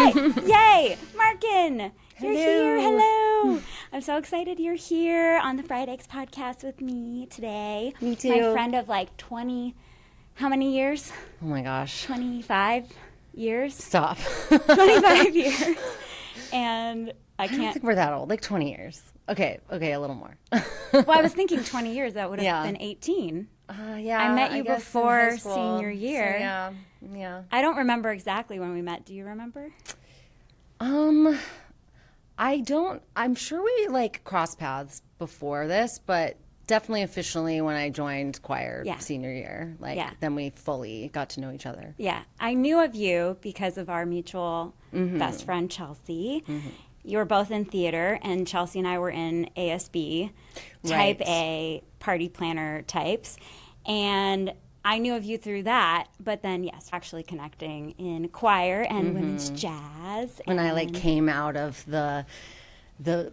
Yay! Marken! You're here. Hello. Hello. I'm so excited you're here on the Fried Eggs podcast with me today. Me too. My friend of like 20, how many years? Oh my gosh. 25 years? Stop. 25 years. And I I don't can't. think we're that old. Like 20 years. Okay, a little more. Well, I was thinking 20 years. That would have Yeah. been 18. Yeah. I met you guess in before high school. senior year. So, yeah. I don't remember exactly when we met. Do you remember? I'm sure we like crossed paths before this, but definitely officially when I joined choir senior year. Then we fully got to know each other. Yeah. I knew of you because of our mutual best friend, Chelsea. You were both in theater, and Chelsea and I were in ASB, type Right. A, party planner types. And I knew of you through that, but then, yes, actually connecting in choir and women's jazz. When I like came out of the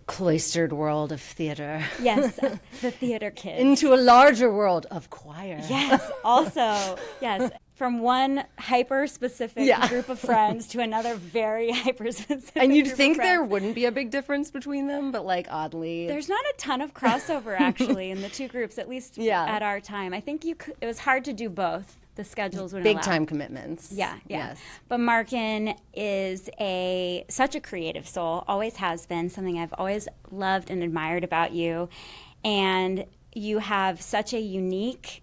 cloistered world of theater. Yes, the theater kids. Into a larger world of choir. Yes, also, yes. From one hyper-specific group of friends to another very hyper-specific And you'd group think of there friends. wouldn't be a big difference between them, but like oddly. There's not a ton of crossover, actually, in the two groups, at least at our time. I think it was hard to do both. The schedules wouldn't allow. Big time commitments. Yeah. Yes. But Marken is such a creative soul, always has been, something I've always loved and admired about you. And you have such a unique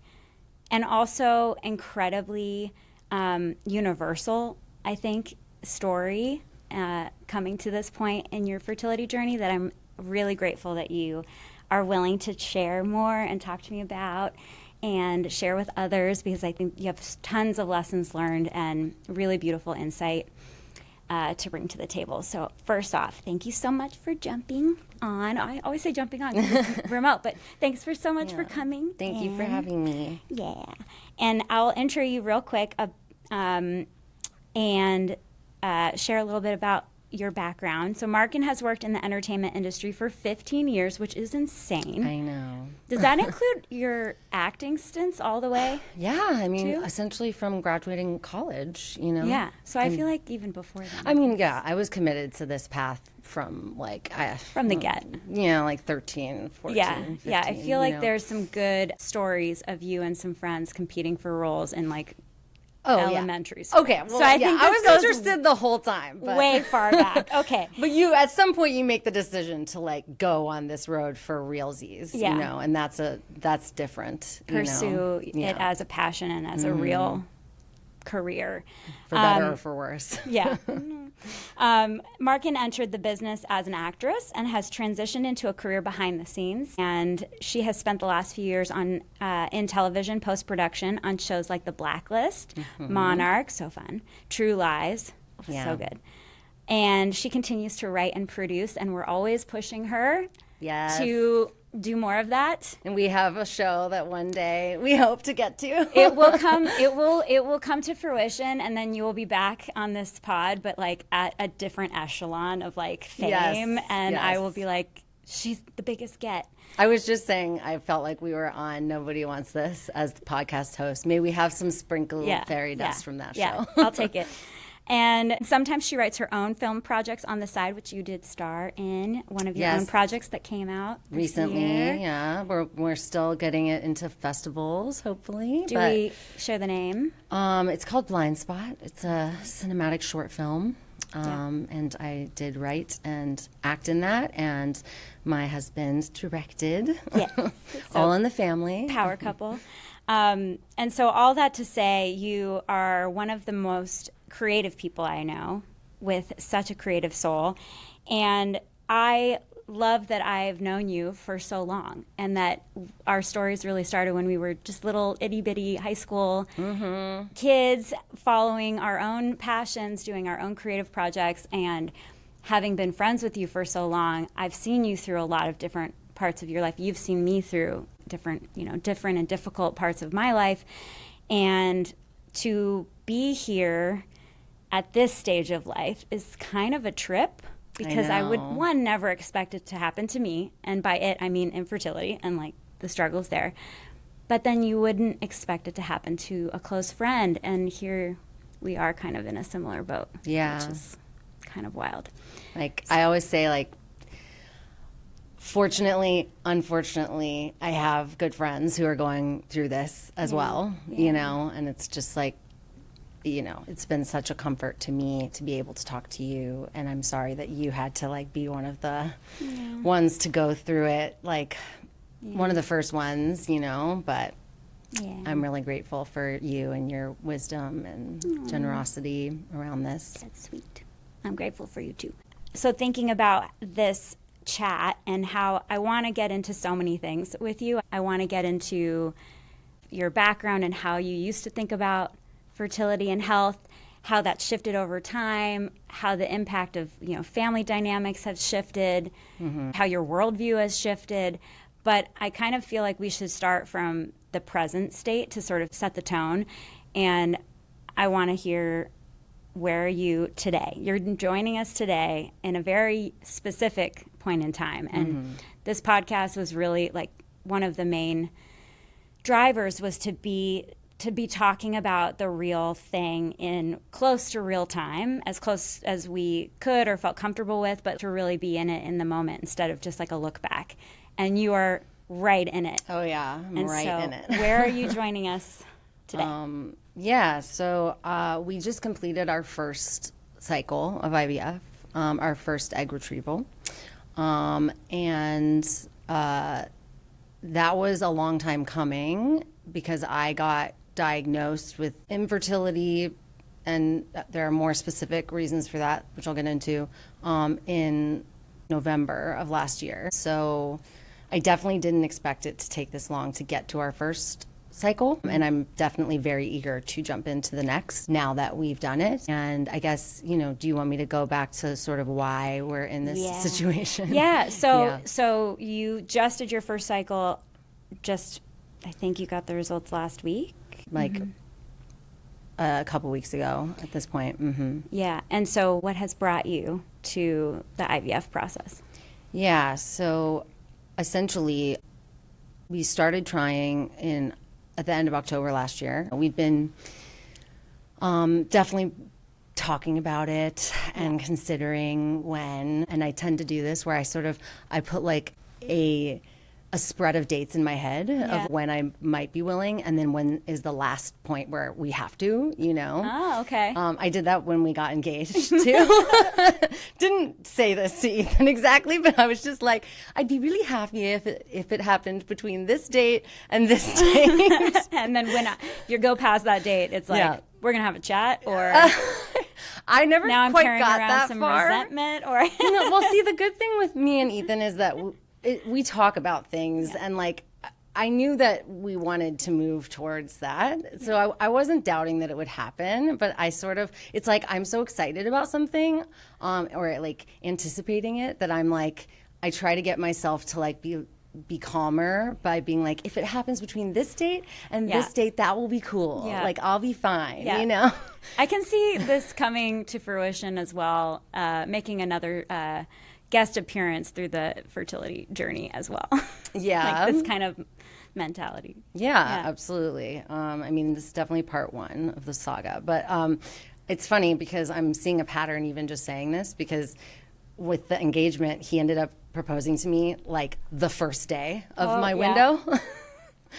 and also incredibly universal, I think, story coming to this point in your fertility journey that I'm really grateful that you are willing to share more and talk to me about and share with others, because I think you have tons of lessons learned and really beautiful insight to bring to the table. So first off, thank you so much for jumping on. I always say jumping on because it's remote, but thanks for so much for coming. Thank you for having me. Yeah. And I'll intro you real quick and share a little bit about your background. So Marken has worked in the entertainment industry for 15 years, which is insane. I know. Does that include your acting stints all the way? Yeah, I mean, Too? essentially from graduating college, you know? Yeah. So I feel like even before that. I mean, yeah, I was committed to this path from from the get. Like 13, 14, Yeah. 15, Yeah. I feel like know? there's some good stories of you and some friends competing for roles in like elementary Yeah. school. Okay, well, so I think I this was goes interested the whole time. But. way far back. Okay. But you, at some point, you make the decision to like go on this road for realsies, Yeah. you know, and that's different. Pursue you know? it as a passion and as a real career. For better or for worse. Yeah. Marken entered the business as an actress and has transitioned into a career behind the scenes. And she has spent the last few years in television post-production on shows like The Blacklist, Monarch, so fun, True Lies, so good. And she continues to write and produce, and we're always pushing her to do more of that. And we have a show that one day we hope to get to. It will come. It will come to fruition, and then you will be back on this pod, but like at a different echelon of like fame. And I will be like, she's the biggest get. I was just saying, I felt like we were on Nobody Wants This as the podcast host. May we have some sprinkle fairy dust from that show. Yeah, I'll take it. And sometimes she writes her own film projects on the side, which you did star in one of your own projects that came out this recently. year. Yeah, we're still getting it into festivals, hopefully. Do we share the name? It's called Blind Spot. It's a cinematic short film. And I did write and act in that, and my husband directed. Yes. All in the family. Power couple. And so all that to say, you are one of the most creative people I know, with such a creative soul. And I love that I've known you for so long, and that our stories really started when we were just little itty-bitty high school kids, following our own passions, doing our own creative projects. And having been friends with you for so long, I've seen you through a lot of different parts of your life. You've seen me through different and difficult parts of my life. And to be here at this stage of life is kind of a trip, because I would, never expect it to happen to me. And by it, I mean infertility and like the struggles there. But then you wouldn't expect it to happen to a close friend. And here we are kind of in a similar boat. Yeah. Which is kind of wild. Like, I always say, like, fortunately, unfortunately, I have good friends who are going through this as well, you know, and it's just like, you know, it's been such a comfort to me to be able to talk to you. And I'm sorry that you had to, like, be one of the ones to go through it, like, one of the first ones, you know, but I'm really grateful for you and your wisdom and generosity around this. That's sweet. I'm grateful for you too. So thinking about this chat and how I want to get into so many things with you. I want to get into your background and how you used to think about fertility and health, how that shifted over time, how the impact of, you know, family dynamics have shifted, how your worldview has shifted. But I kind of feel like we should start from the present state to sort of set the tone. And I want to hear, where are you today? You're joining us today in a very specific point in time. And this podcast was really like one of the main drivers was to be talking about the real thing in close to real time, as close as we could or felt comfortable with, but to really be in it in the moment instead of just like a look back. And you are right in it. Oh yeah, I'm and right so in it. Where are you joining us today? Yeah, so we just completed our first cycle of IVF, our first egg retrieval. And that was a long time coming because I got diagnosed with infertility, and there are more specific reasons for that, which I'll get into, in November of last year. So I definitely didn't expect it to take this long to get to our first cycle, and I'm definitely very eager to jump into the next now that we've done it. And I guess, you know, do you want me to go back to sort of why we're in this situation? Yeah. So you just did your first cycle. I think you got the results last week. Like a couple weeks ago at this point. Yeah. And so what has brought you to the IVF process? Yeah. So essentially, we started trying at the end of October last year. We'd been definitely talking about it and considering when, and I tend to do this where I put like a spread of dates in my head of when I might be willing, and then when is the last point where we have to, you know. Oh, okay. I did that when we got engaged too. Didn't say this to Ethan exactly, but I was just like, I'd be really happy if it happened between this date and this date. And then when you go past that date, it's like, we're gonna have a chat, or I never now I'm quite carrying got around that some far. resentment, or Well, see, the good thing with me and Ethan is that we talk about things, and like I knew that we wanted to move towards that. So I wasn't doubting that it would happen, but it's like I'm so excited about something, or like anticipating it, that I'm like, I try to get myself to like be calmer by being like, if it happens between this date and this date, that will be cool. Yeah. Like I'll be fine, you know? I can see this coming to fruition as well, making another guest appearance through the fertility journey as well. Yeah. Like this kind of mentality. Yeah, absolutely. I mean, this is definitely part one of the saga, but it's funny because I'm seeing a pattern even just saying this, because with the engagement, he ended up proposing to me like the first day of my window,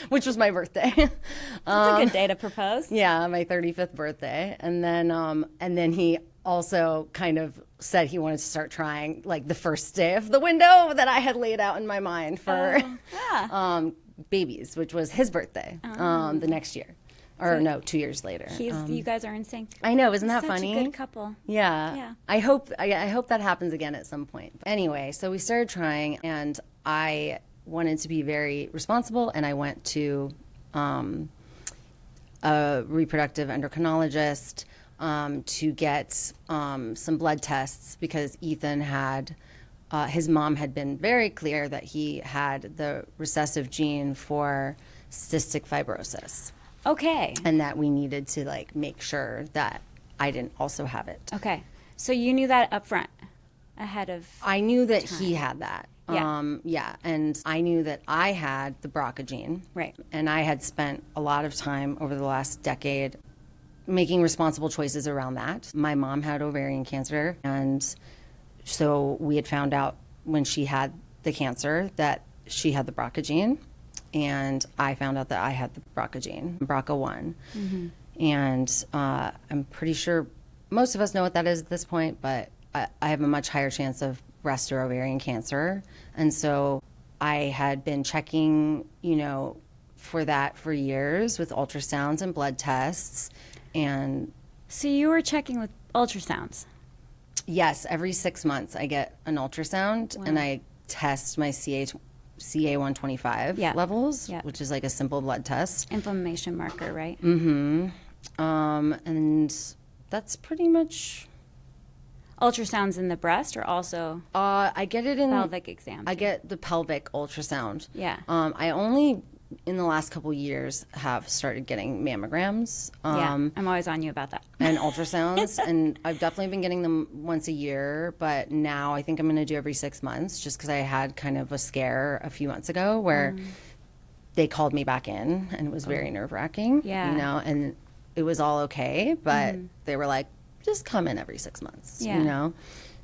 which was my birthday. That's a good day to propose. Yeah, my 35th birthday. And then he also kind of said he wanted to start trying like the first day of the window that I had laid out in my mind for babies, which was his birthday the next year. Or no, 2 years later. You guys are in sync. I know, isn't that funny? Such a good couple. Yeah. I hope that happens again at some point. Anyway, so we started trying, and I wanted to be very responsible, and I went to a reproductive endocrinologist to get some blood tests, because Ethan had his mom had been very clear that he had the recessive gene for cystic fibrosis. Okay. And that we needed to like make sure that I didn't also have it. Okay. So you knew that up front, ahead of I knew that time. he had that. Yeah. And I knew that I had the BRCA gene. Right. And I had spent a lot of time over the last decade making responsible choices around that. My mom had ovarian cancer, and so we had found out when she had the cancer that she had the BRCA gene, and I found out that I had the BRCA gene, BRCA1. Mm-hmm. And I'm pretty sure most of us know what that is at this point, but I have a much higher chance of breast or ovarian cancer. And so I had been checking, for that for years with ultrasounds and blood tests. And so you were checking with ultrasounds? Yes, every 6 months I get an ultrasound. Wow. And I test my CA125 levels, which is like a simple blood test. Inflammation marker, right? Mm-hmm. And that's pretty much... Ultrasounds in the breast, or also I get it in pelvic exam? I get the pelvic ultrasound. Yeah. I only in the last couple years have started getting mammograms. I'm always on you about that. And ultrasounds, and I've definitely been getting them once a year, but now I think I'm going to do every 6 months, just because I had kind of a scare a few months ago where they called me back in, and it was very nerve-wracking. Yeah. And it was all okay, but they were like, just come in every 6 months,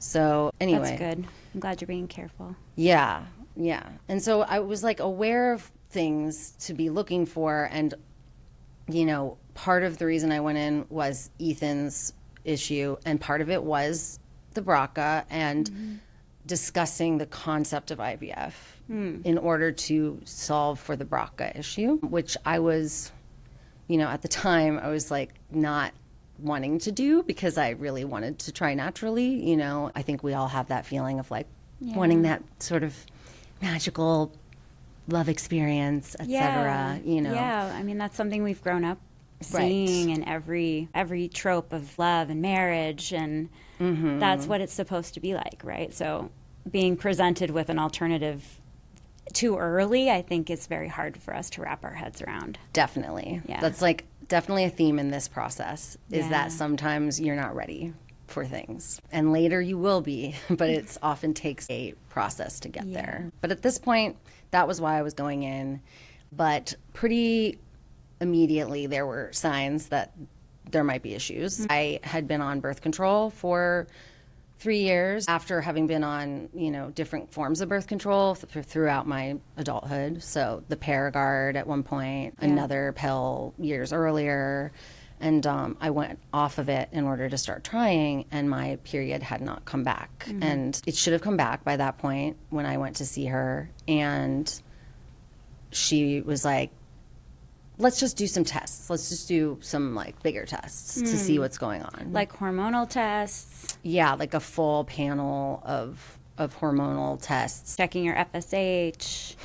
So anyway. That's good. I'm glad you're being careful. Yeah. And so I was like aware of things to be looking for, and, part of the reason I went in was Ethan's issue, and part of it was the BRCA and discussing the concept of IVF in order to solve for the BRCA issue, which I was, at the time I was like not wanting to do because I really wanted to try naturally. I think we all have that feeling of like wanting that sort of magical love experience, etc. Yeah, I mean, that's something we've grown up seeing in every trope of love and marriage, and that's what it's supposed to be like, right? So being presented with an alternative too early, I think is very hard for us to wrap our heads around. Definitely. Yeah. That's like definitely a theme in this process, is that sometimes you're not ready for things, and later you will be, but it often takes a process to get there. But at this point, that was why I was going in. But pretty immediately there were signs that there might be issues. I had been on birth control for 3 years after having been on, different forms of birth control throughout my adulthood. So the Paragard at one point, another pill years earlier. And I went off of it in order to start trying, and my period had not come back. And it should have come back by that point when I went to see her. And she was like, let's just do some tests. Let's just do some like bigger tests to see what's going on. Like hormonal tests? Yeah, like a full panel of hormonal tests. Checking your FSH?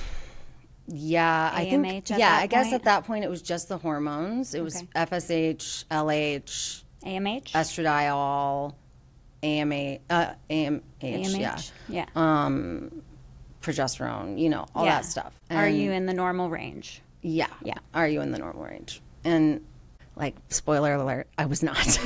Yeah, AMH I think, I guess point? at that point it was just the hormones. It was FSH, LH, AMH? Estradiol, AMH, progesterone, all that stuff. And are you in the normal range? Yeah. Are you in the normal range? And like, spoiler alert, I was not.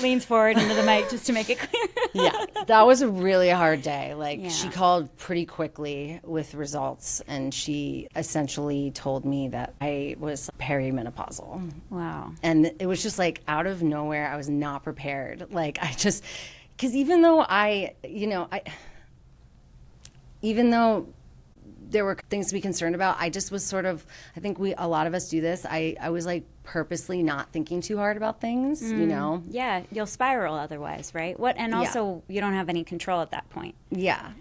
Leans forward into the mic just to make it clear. Yeah, that was a really hard day. Like, she called pretty quickly with results, and she essentially told me that I was perimenopausal. Wow. And it was just like out of nowhere. I was not prepared. Like, because even though even though there were things to be concerned about, I just was sort of, I think a lot of us do this. I was like purposely not thinking too hard about things, Yeah, you'll spiral otherwise, right? And also you don't have any control at that point. Yeah.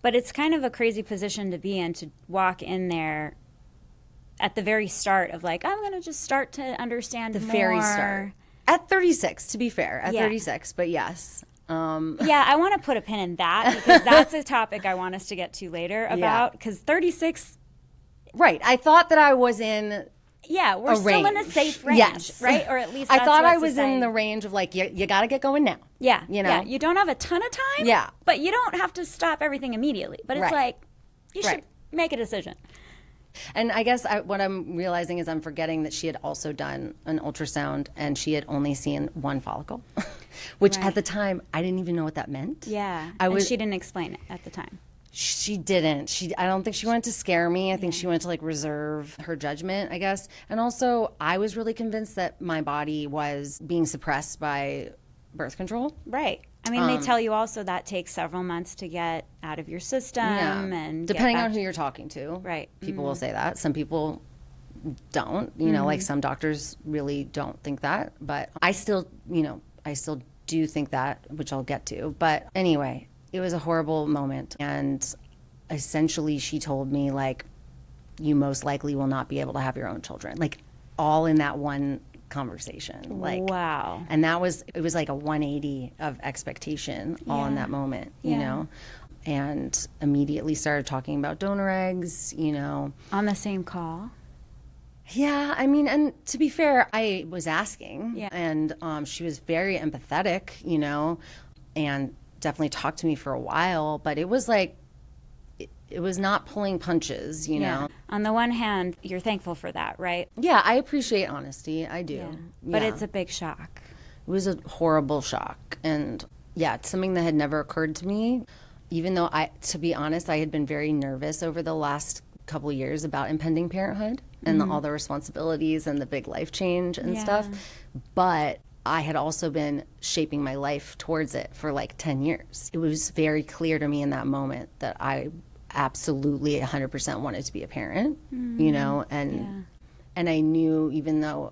But it's kind of a crazy position to be in, to walk in there at the very start of like, I'm going to just start to understand more. Very start. At 36, to be fair, 36, but yes. I want to put a pin in that, because that's a topic I want us to get to later about, because 36. Right. I thought that I was in we're still in a safe range, right? Or at least I that's thought what I was in the range of like, you got to get going now. Yeah. You don't have a ton of time. Yeah. But you don't have to stop everything immediately. But it's like, you should make a decision. And I guess what I'm realizing is I'm forgetting that she had also done an ultrasound, and she had only seen one follicle, which at the time I didn't even know what that meant. Yeah. She didn't explain it at the time. She didn't. I don't think she wanted to scare me. I think she wanted to like reserve her judgment, I guess. And also, I was really convinced that my body was being suppressed by birth control. Right. I mean, they tell you also that takes several months to get out of your system, and depending on who you're talking to. Right. People will say that. Some people don't. You know, like some doctors really don't think that. But I still do think that, which I'll get to. But anyway, it was a horrible moment. And essentially she told me, like, you most likely will not be able to have your own children. Like, all in that one conversation. Like, wow. And it was like a 180 of expectation all in that moment, you know? And immediately started talking about donor eggs, you know. On the same call? Yeah, I mean, and to be fair, I was asking, and she was very empathetic, you know, and definitely talked to me for a while, but it was like, it was not pulling punches, you know. On the one hand, you're thankful for that, right? Yeah, I appreciate honesty. I do. Yeah. But it's a big shock. It was a horrible shock. And yeah, it's something that had never occurred to me, even though to be honest, I had been very nervous over the last couple of years about impending parenthood and all the responsibilities and the big life change and stuff. But I had also been shaping my life towards it for like 10 years. It was very clear to me in that moment that I absolutely 100% wanted to be a parent, you know, and I knew even though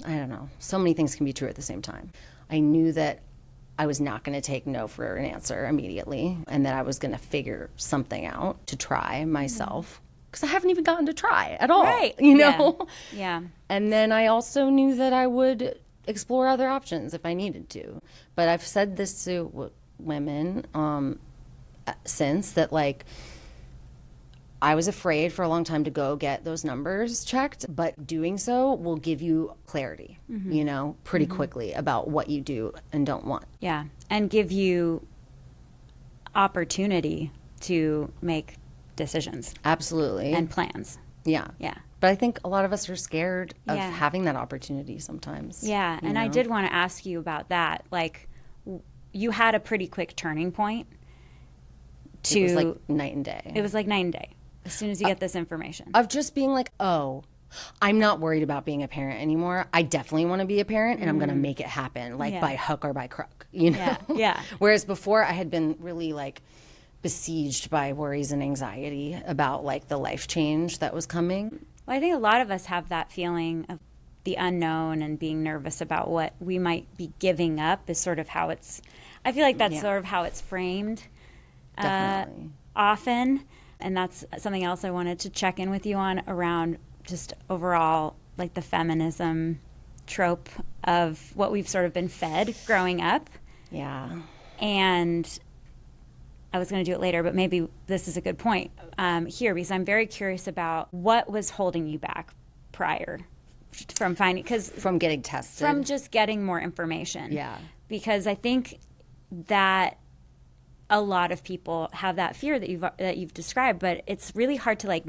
I don't know, so many things can be true at the same time. I knew that I was not going to take no for an answer immediately, and that I was going to figure something out to try myself, because I haven't even gotten to try at all, you know? Yeah. And then I also knew that I would explore other options if I needed to. But I've said this to women since, that like, I was afraid for a long time to go get those numbers checked, but doing so will give you clarity, you know, pretty quickly about what you do and don't want. Yeah, and give you opportunity to make decisions. Absolutely. And plans. Yeah. Yeah. But I think a lot of us are scared of having that opportunity sometimes. Yeah, and I did want to ask you about that. Like, you had a pretty quick turning point. It was like night and day. It was like night and day. As soon as you get this information. Of just being like, oh, I'm not worried about being a parent anymore. I definitely want to be a parent, and I'm going to make it happen, like by hook or by crook, you know? Yeah. Whereas before I had been really like besieged by worries and anxiety about like the life change that was coming. Well, I think a lot of us have that feeling of the unknown and being nervous about what we might be giving up is sort of how I feel like that's sort of how it's framed often. And that's something else I wanted to check in with you on around just overall, like the feminism trope of what we've sort of been fed growing up. Yeah. And I was going to do it later, but maybe this is a good point here, because I'm very curious about what was holding you back prior from finding, from getting tested, from just getting more information. Yeah. Because I think that a lot of people have that fear that you've described, but it's really hard to like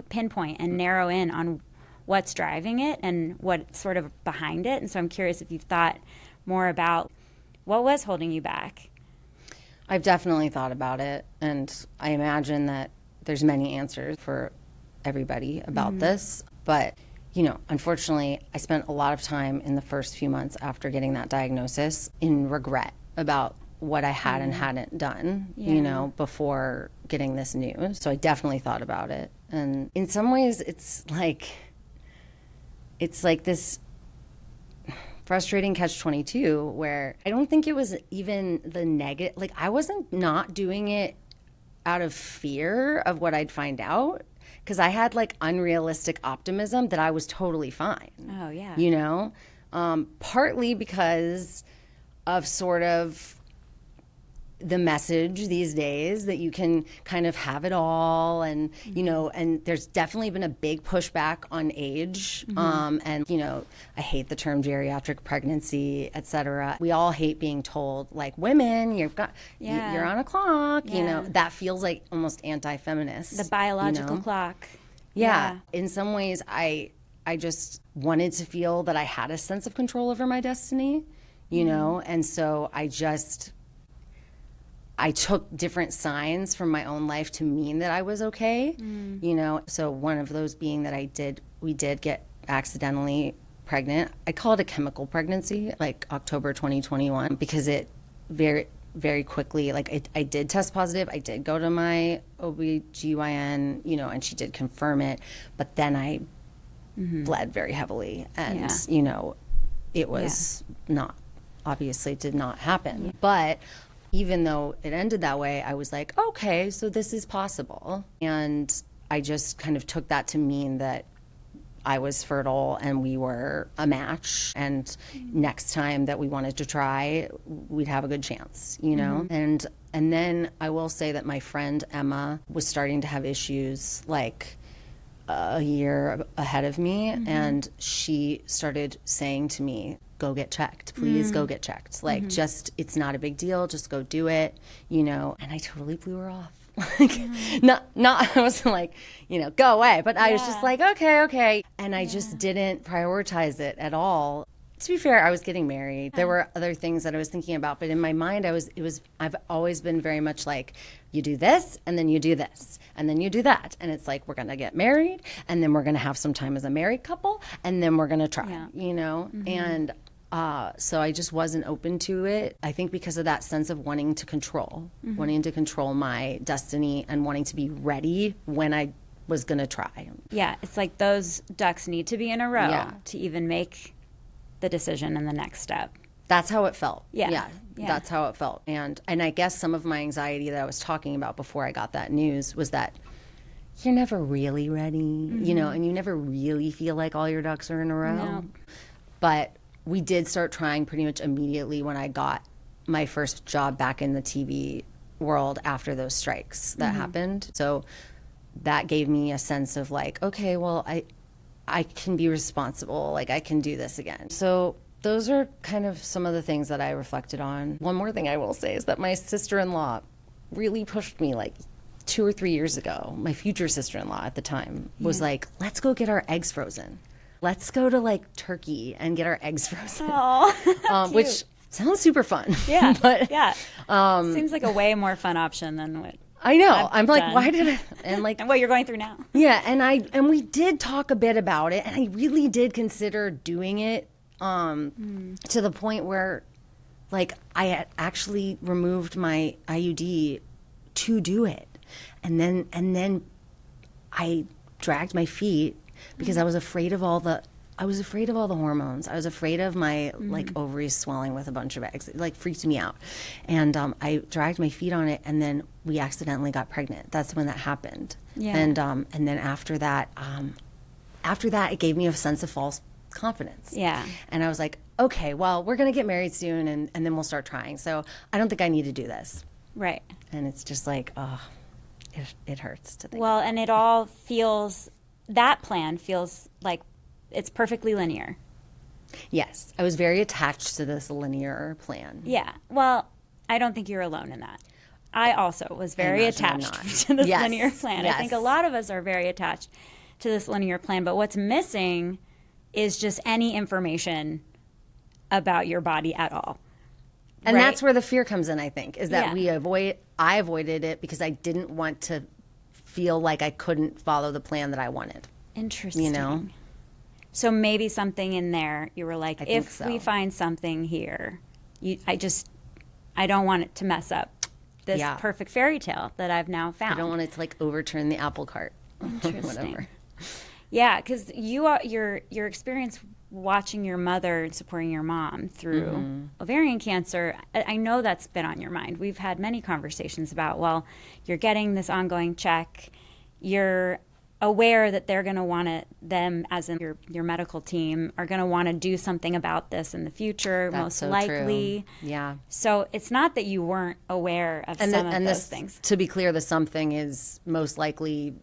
pinpoint and narrow in on what's driving it and what's sort of behind it. And so I'm curious if you've thought more about what was holding you back. I've definitely thought about it, and I imagine that there's many answers for everybody about this. But, you know, unfortunately, I spent a lot of time in the first few months after getting that diagnosis in regret about what I had and hadn't done, you know, before getting this news. So I definitely thought about it. And in some ways, it's like this frustrating catch-22 where I don't think it was even the negative. Like, I wasn't not doing it out of fear of what I'd find out, because I had like unrealistic optimism that I was totally fine. Oh, yeah. You know, partly because of sort of the message these days that you can kind of have it all, and you know, and there's definitely been a big pushback on age, and you know, I hate the term geriatric pregnancy, etc. We all hate being told like, women, you're on a clock, you know. That feels like almost anti-feminist, the biological you know? clock. Yeah. In some ways, I just wanted to feel that I had a sense of control over my destiny, you know, and so I just I took different signs from my own life to mean that I was okay, you know? So one of those being that we did get accidentally pregnant. I call it a chemical pregnancy, like October 2021, because it very, very quickly, like I did test positive. I did go to my OBGYN, you know, and she did confirm it, but then I bled very heavily and, you know, it was not, obviously it did not happen. But even though it ended that way, I was like, okay, so this is possible. And I just kind of took that to mean that I was fertile and we were a match. And next time that we wanted to try, we'd have a good chance, you know? And then I will say that my friend Emma was starting to have issues like a year ahead of me. And she started saying to me, go get checked, please go get checked. Like, just, it's not a big deal, just go do it, you know? And I totally blew her off. Like, not, I wasn't like, you know, go away, but I was just like, okay. And I just didn't prioritize it at all. To be fair, I was getting married. There were other things that I was thinking about, but in my mind, I've always been very much like, you do this, and then you do this, and then you do that. And it's like, we're going to get married, and then we're going to have some time as a married couple, and then we're going to try, you know? And so I just wasn't open to it. I think because of that sense of wanting to control my destiny and wanting to be ready when I was going to try. Yeah, it's like those ducks need to be in a row to even make the decision and the next step. That's how it felt. Yeah. That's how it felt. And I guess some of my anxiety that I was talking about before I got that news was that you're never really ready, you know, and you never really feel like all your ducks are in a row. No. But we did start trying pretty much immediately when I got my first job back in the TV world after those strikes that happened. So that gave me a sense of like, okay, well, I can be responsible. Like, I can do this again. So those are kind of some of the things that I reflected on. One more thing I will say is that my sister-in-law really pushed me like 2 or 3 years ago. My future sister-in-law at the time was like, let's go get our eggs frozen. Let's go to like Turkey and get our eggs frozen. Which sounds super fun. Yeah. But seems like a way more fun option than what I know. I'm like, done. why did I? And like, and what you're going through now. Yeah, and we did talk a bit about it, and I really did consider doing it to the point where, like, I had actually removed my IUD to do it, and then I dragged my feet because I was afraid of all the hormones. I was afraid of my like ovaries swelling with a bunch of eggs. It like freaked me out. And I dragged my feet on it, and then we accidentally got pregnant. That's when that happened. Yeah. And then after that, it gave me a sense of false confidence. Yeah. And I was like, okay, well, we're going to get married soon, and then we'll start trying. So I don't think I need to do this. Right. And it's just like, oh, it hurts to think. Well, and it all feels, that plan feels like it's perfectly linear. Yes. I was very attached to this linear plan. Yeah. Well, I don't think you're alone in that. I also was very attached to this linear plan. Yes. I think a lot of us are very attached to this linear plan, but what's missing is just any information about your body at all. And that's where the fear comes in, I think, is that I avoided it because I didn't want to feel like I couldn't follow the plan that I wanted. Interesting. You know? So maybe something in there, you were like, if we so. find something here, I don't want it to mess up this perfect fairy tale that I've now found. I don't want it to like overturn the apple cart. Interesting. Whatever. Yeah, because your experience watching your mother and supporting your mom through ovarian cancer, I know that's been on your mind. We've had many conversations about, well, you're getting this ongoing check, you're aware that they're going to want to, them as in your medical team are going to want to do something about this in the future, That's most so likely. True. Yeah. So it's not that you weren't aware of some of those things. To be clear, the something is most likely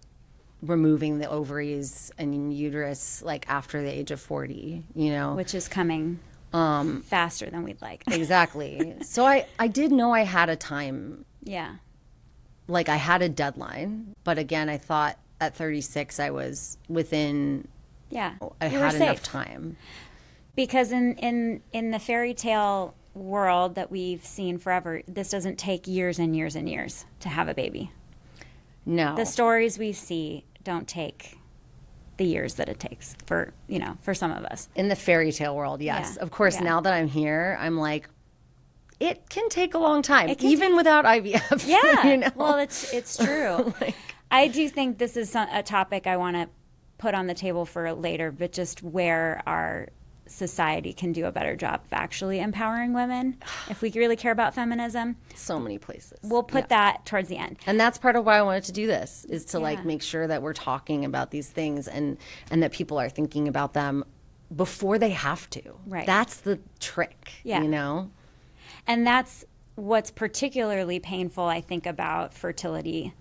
removing the ovaries and uterus like after the age of 40, you know. Which is coming faster than we'd like. Exactly. So I did know I had a time. Yeah. Like I had a deadline, but again, I thought at 36 I was within, I had enough time. Because in the fairy tale world that we've seen forever, this doesn't take years and years and years to have a baby. No. The stories we see don't take the years that it takes for, for some of us. In the fairy tale world, yes. Yeah. Of course, Yeah. now that I'm here, I'm like, it can take a long time, even without IVF. Yeah. Well, it's true. I do think this is a topic I want to put on the table for later, but just where our society can do a better job of actually empowering women. If we really care about feminism, so many places. We'll put that towards the end. And that's part of why I wanted to do this, is to like make sure that we're talking about these things and that people are thinking about them before they have to. Right. That's the trick, And that's what's particularly painful, I think, about fertility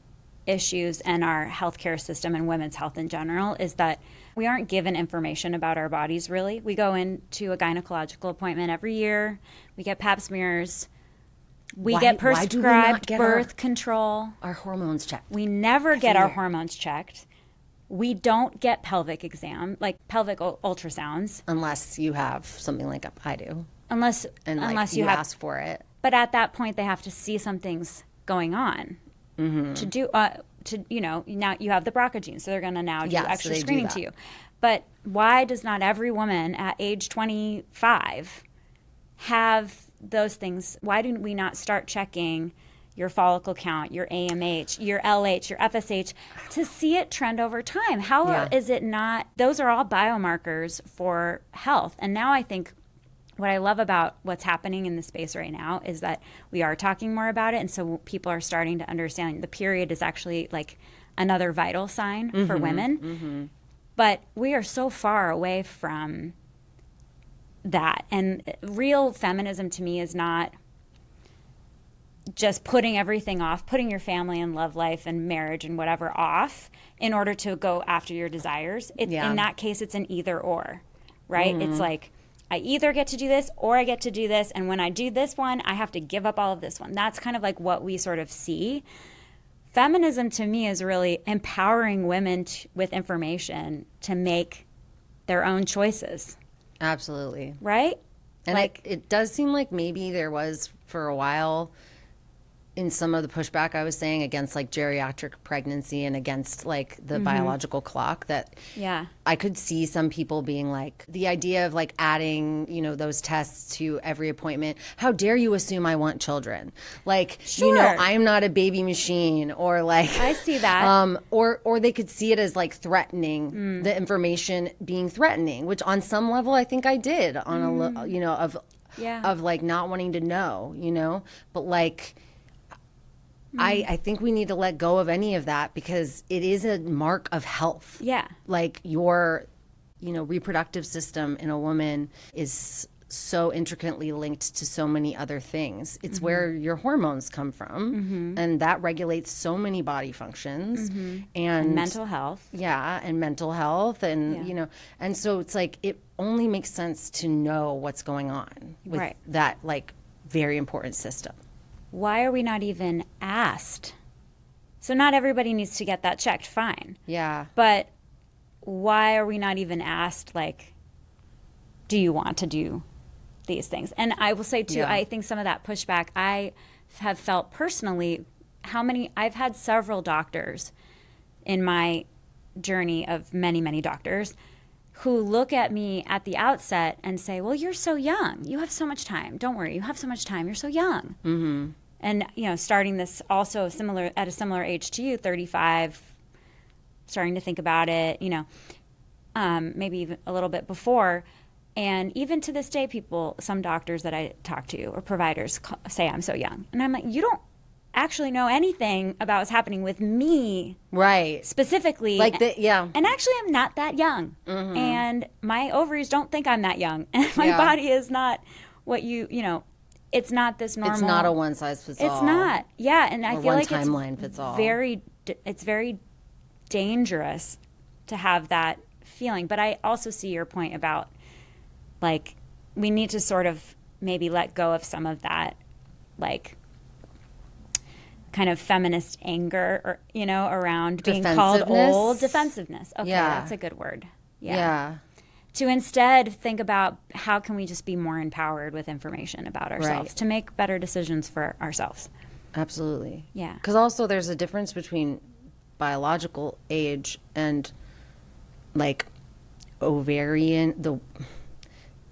issues and our healthcare system and women's health in general, is that we aren't given information about our bodies, really. We go into a gynecological appointment every year. We get pap smears. We get prescribed birth control. Our hormones checked. We never get our hormones checked. We don't get pelvic pelvic ultrasounds. Unless you have something like I do. Unless you ask for it. But at that point, they have to see something's going on to do. Now you have the BRCA gene, so they're going to now do extra screening to you. But why does not every woman at age 25 have those things? Why do we not start checking your follicle count, your AMH, your LH, your FSH, to see it trend over time? How is it not? Those are all biomarkers for health. And now I think what I love about what's happening in the space right now is that we are talking more about it. And so people are starting to understand the period is actually like another vital sign for women. Mm-hmm. But we are so far away from that. And real feminism to me is not just putting everything off, putting your family and love life and marriage and whatever off in order to go after your desires. In that case, it's an either or, right? Mm-hmm. It's like, I either get to do this or I get to do this. And when I do this one, I have to give up all of this one. That's kind of like what we sort of see. Feminism to me is really empowering women with information to make their own choices. Absolutely. Right? And it does seem like maybe there was for a while in some of the pushback I was saying against like geriatric pregnancy and against like the biological clock, that I could see some people being like, the idea of like adding, those tests to every appointment. How dare you assume I want children? Like, I'm not a baby machine, or like, I see that. Or they could see it as like threatening, the information being threatening, which on some level I think I did on of like not wanting to know, but like, I think we need to let go of any of that, because it is a mark of health. Yeah. Like your, reproductive system in a woman is so intricately linked to so many other things. It's where your hormones come from, and that regulates so many body functions and mental health. Yeah, and mental health, and and so it's like it only makes sense to know what's going on with that like very important system. Why are we not even asked? So not everybody needs to get that checked, fine. Yeah. But why are we not even asked, like, do you want to do these things? And I will say, too, I think some of that pushback I have felt personally, I've had several doctors in my journey of many, many doctors who look at me at the outset and say, well, you're so young. You have so much time. Don't worry. You have so much time. You're so young. Mm-hmm. And, starting this also at a similar age to you, 35, starting to think about it, maybe even a little bit before. And even to this day, some doctors that I talk to or providers say I'm so young. And I'm like, you don't actually know anything about what's happening with me. Right. Specifically. And actually, I'm not that young. Mm-hmm. And my ovaries don't think I'm that young. And my body is not what it's not this normal. It's not a one size fits all. It's not. Yeah. And I feel like timeline fits all. It's very dangerous to have that feeling. But I also see your point about, like, we need to sort of maybe let go of some of that, like, kind of feminist anger, or around being called old. Defensiveness. Okay, that's a good word. Yeah. to instead think about how can we just be more empowered with information about ourselves Right. to make better decisions for ourselves. Absolutely. Yeah. Because also there's a difference between biological age and like ovarian, the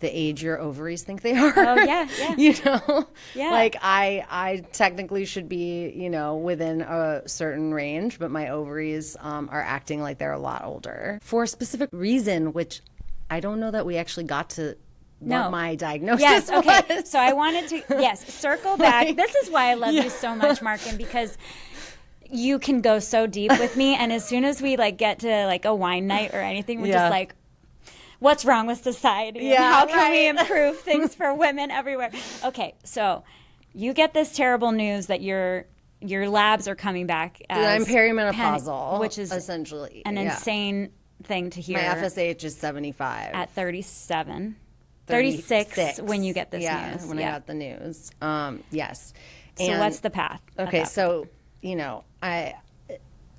age your ovaries think they are. Oh, yeah, yeah. You know? Yeah. Like I technically should be, you know, within a certain range, but my ovaries are acting like they're a lot older for a specific reason, which I don't know that we actually got to what my diagnosis Yes, okay. was. So I wanted to, circle back. Like, this is why I love you so much, Marken, because you can go so deep with me. And as soon as we like get to like a wine night or anything, we're just like, what's wrong with society? And how can we improve things for women everywhere? Okay, so you get this terrible news that your labs are coming back as I'm perimenopausal, which is essentially an insane thing to hear. My FSH is 75. At 37. 36 when you get this news. When I got the news. Yes. So what's the path? Okay, so, you know,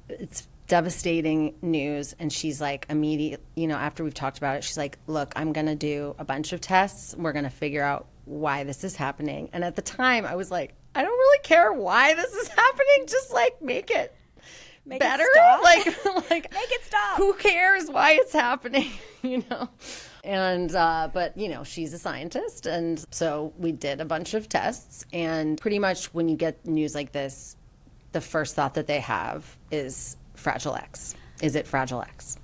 it's devastating news, and she's like immediate, you know, after we've talked about it, she's like, look, I'm going to do a bunch of tests. We're going to figure out why this is happening. And at the time I was like, I don't really care why this is happening. Just like make it better. Like make it stop. Who cares why it's happening, you know? And, but, you know, she's a scientist. And so we did a bunch of tests. And pretty much when you get news like this, the first thought that they have is Fragile X. Is it Fragile X?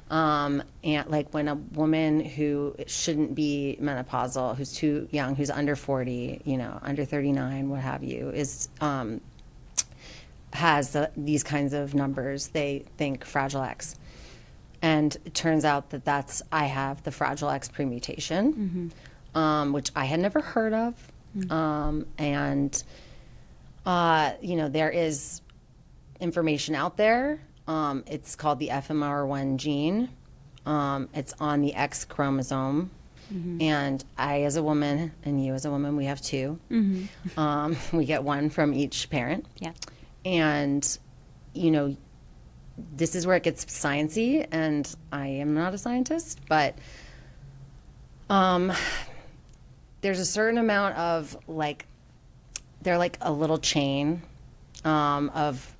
And like when a woman who shouldn't be menopausal, who's too young, who's under 40, you know, under 39, what have you, is has these kinds of numbers, they think Fragile X. And it turns out that I have the Fragile X premutation, which I had never heard of. And, you know, there is information out there. It's called the FMR1 gene. It's on the X chromosome. And I, as a woman, and you as a woman, we have two. We get one from each parent. Yeah. And, you know, this is where it gets sciencey, and I am not a scientist, but there's a certain amount of like, they're like a little chain of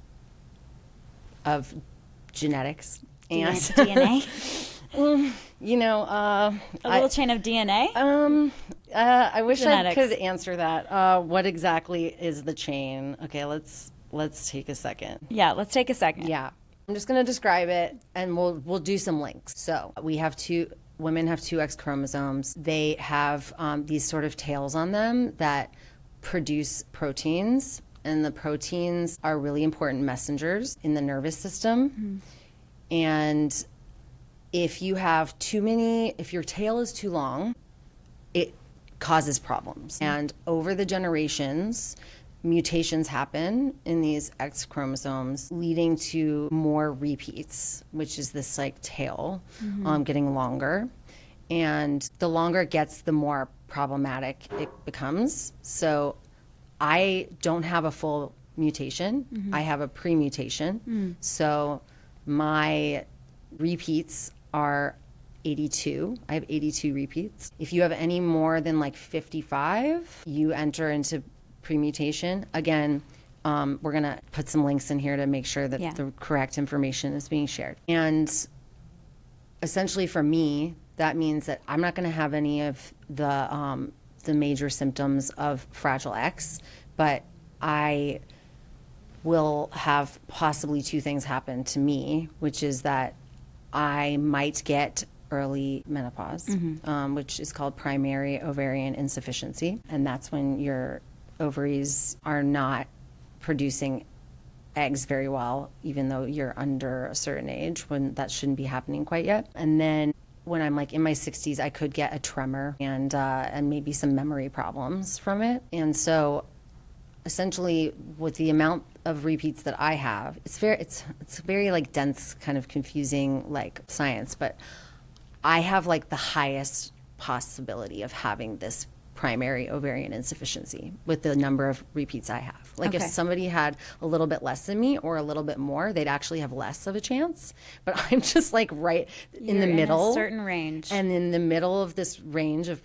genetics and DNA. You know, a little chain of DNA. I wish Genetics. I could answer that. What exactly is the chain? Okay, let's take a second. Yeah, let's take a second. Yeah. I'm just going to describe it, and we'll do some links. So women have two X chromosomes. They have these sort of tails on them that produce proteins, and the proteins are really important messengers in the nervous system. And if you have if your tail is too long, it causes problems. And over the generations, mutations happen in these X chromosomes, leading to more repeats, which is this like tail getting longer. And the longer it gets, the more problematic it becomes. So I don't have a full mutation. I have a premutation. So my repeats are 82. I have 82 repeats. If you have any more than like 55, you enter into premutation. Again, we're going to put some links in here to make sure that the correct information is being shared. And essentially for me, that means that I'm not going to have any of the major symptoms of Fragile X, but I will have possibly two things happen to me, which is that I might get early menopause, which is called primary ovarian insufficiency. And that's when your ovaries are not producing eggs very well, even though you're under a certain age, when that shouldn't be happening quite yet. And then when I'm like in my 60s, I could get a tremor and maybe some memory problems from it. And so essentially with the amount of repeats that I have, it's very like dense, kind of confusing like science, but I have like the highest possibility of having this primary ovarian insufficiency with the number of repeats I have. Like if Okay. somebody had a little bit less than me or a little bit more, they'd actually have less of a chance. But I'm just like right in the You're middle. in a certain range. And in the middle of this range of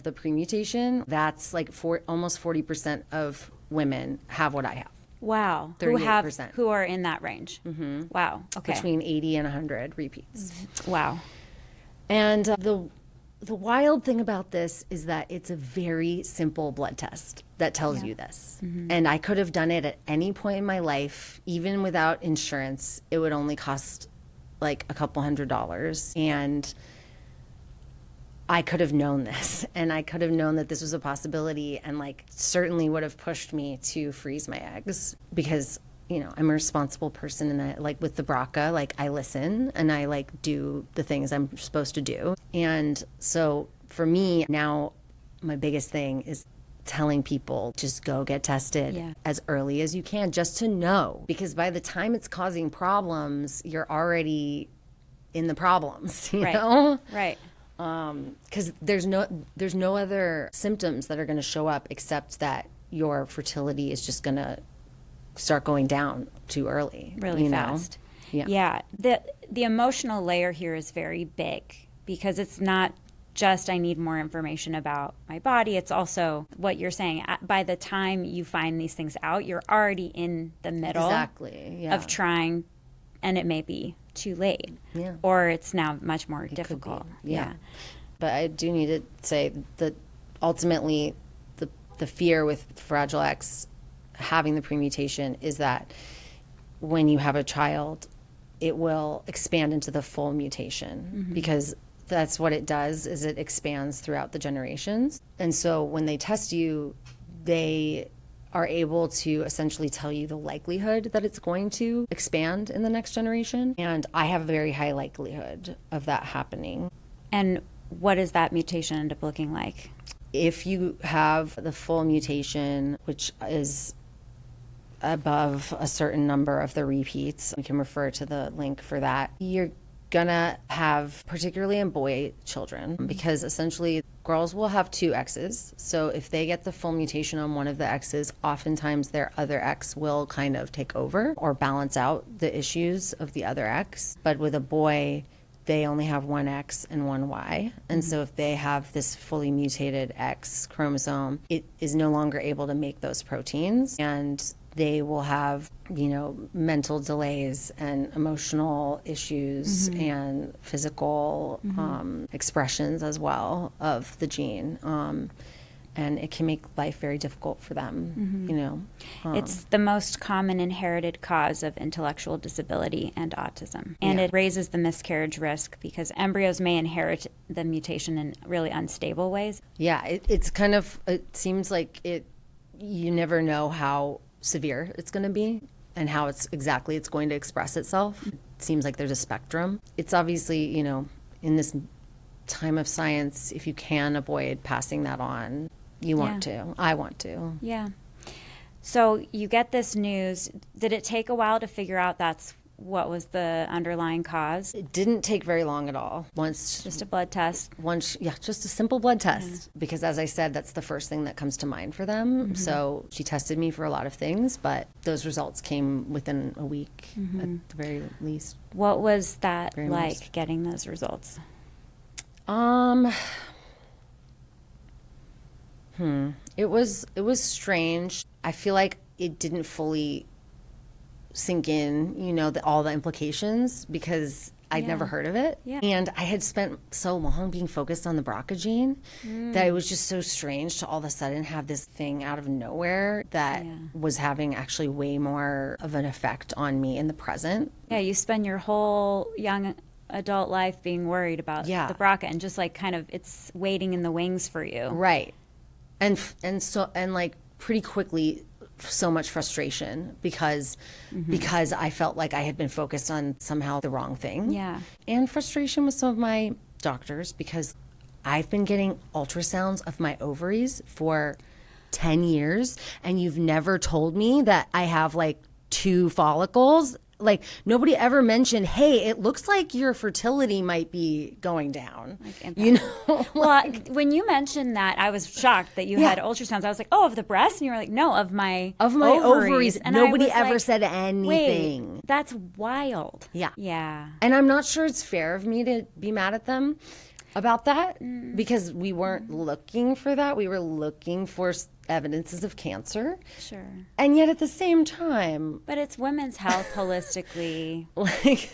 the premutation, that's like almost 40% of women have what I have. Wow. 38%. Who are in that range. Mm-hmm. Wow. Okay. Between 80 and 100 repeats. Wow. And the wild thing about this is that it's a very simple blood test that tells you this. Mm-hmm. And I could have done it at any point in my life, even without insurance. It would only cost like a couple $100. And I could have known this, and I could have known that this was a possibility, and like certainly would have pushed me to freeze my eggs because, you know, I'm a responsible person, and I like with the BRCA, like I listen and I like do the things I'm supposed to do. And so for me now, my biggest thing is telling people just go get tested as early as you can, just to know, because by the time it's causing problems, you're already in the problems, you know? Right. Because there's no other symptoms that are going to show up except that your fertility is just going to start going down too early, Really you fast. know? Yeah. The emotional layer here is very big because it's not just I need more information about my body. It's also what you're saying. By the time you find these things out, you're already in the middle of trying, and it may be too late. Yeah. Or it's now much more difficult. Yeah. But I do need to say that ultimately the fear with Fragile X having the premutation is that when you have a child, it will expand into the full mutation because that's what it does, is it expands throughout the generations. And so when they test you, they are able to essentially tell you the likelihood that it's going to expand in the next generation. And I have a very high likelihood of that happening. And what does that mutation end up looking like? If you have the full mutation, which is above a certain number of the repeats, we can refer to the link for that, you're gonna have, particularly in boy children, because essentially girls will have two X's. So if they get the full mutation on one of the X's, oftentimes their other X will kind of take over or balance out the issues of the other X. But with a boy, they only have one X and one Y. And so if they have this fully mutated X chromosome, it is no longer able to make those proteins. And they will have, you know, mental delays and emotional issues and physical expressions as well of the gene. And it can make life very difficult for them, you know. It's the most common inherited cause of intellectual disability and autism. And it raises the miscarriage risk because embryos may inherit the mutation in really unstable ways. Yeah, it's kind of, it seems like you never know how severe it's going to be and how it's going to express itself. It seems like there's a spectrum. It's obviously, you know, in this time of science, if you can avoid passing that on, you want to. I want to. Yeah. So you get this news. Did it take a while to figure out that's what was the underlying cause? It didn't take very long at all. Just a blood test. Just a simple blood test. Because as I said, that's the first thing that comes to mind for them. So she tested me for a lot of things, but those results came within a week at the very least. What was that like, getting those results? It was strange. I feel like it didn't fully sink in, you know, all the implications because I'd never heard of it. Yeah. And I had spent so long being focused on the BRCA gene that it was just so strange to all of a sudden have this thing out of nowhere that was having actually way more of an effect on me in the present. Yeah, you spend your whole young adult life being worried about the BRCA and just like kind of it's waiting in the wings for you. Right. And like pretty quickly so much frustration because I felt like I had been focused on somehow the wrong thing. Yeah. And frustration with some of my doctors because I've been getting ultrasounds of my ovaries for 10 years and you've never told me that I have like 2 follicles Like, nobody ever mentioned, hey, it looks like your fertility might be going down. Like you know? Well, when you mentioned that, I was shocked that you had ultrasounds. I was like, oh, of the breast? And you were like, no, of my ovaries. And nobody ever said anything. Wait, that's wild. Yeah. Yeah. And I'm not sure it's fair of me to be mad at them about that because we weren't looking for that. We were looking for evidences of cancer. Sure. And yet at the same time. But it's women's health holistically. Like.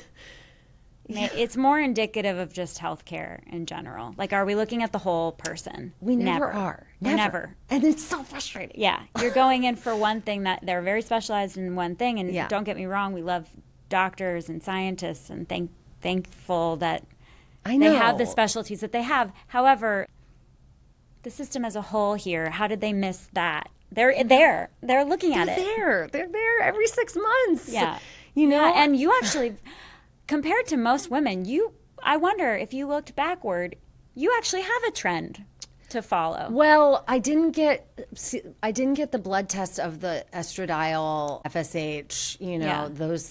It's more indicative of just healthcare in general. Like, are we looking at the whole person? We never are. Never. And it's so frustrating. Yeah. You're going in for one thing that they're very specialized in one thing. And don't get me wrong, we love doctors and scientists and thankful that they have the specialties that they have. However, the system as a whole here, how did they miss that? They're there. They're looking at it. They're there every 6 months. Yeah. You know? Yeah, and you actually, compared to most women, I wonder if you looked backward, you actually have a trend to follow. Well, I didn't get the blood test of the estradiol, FSH,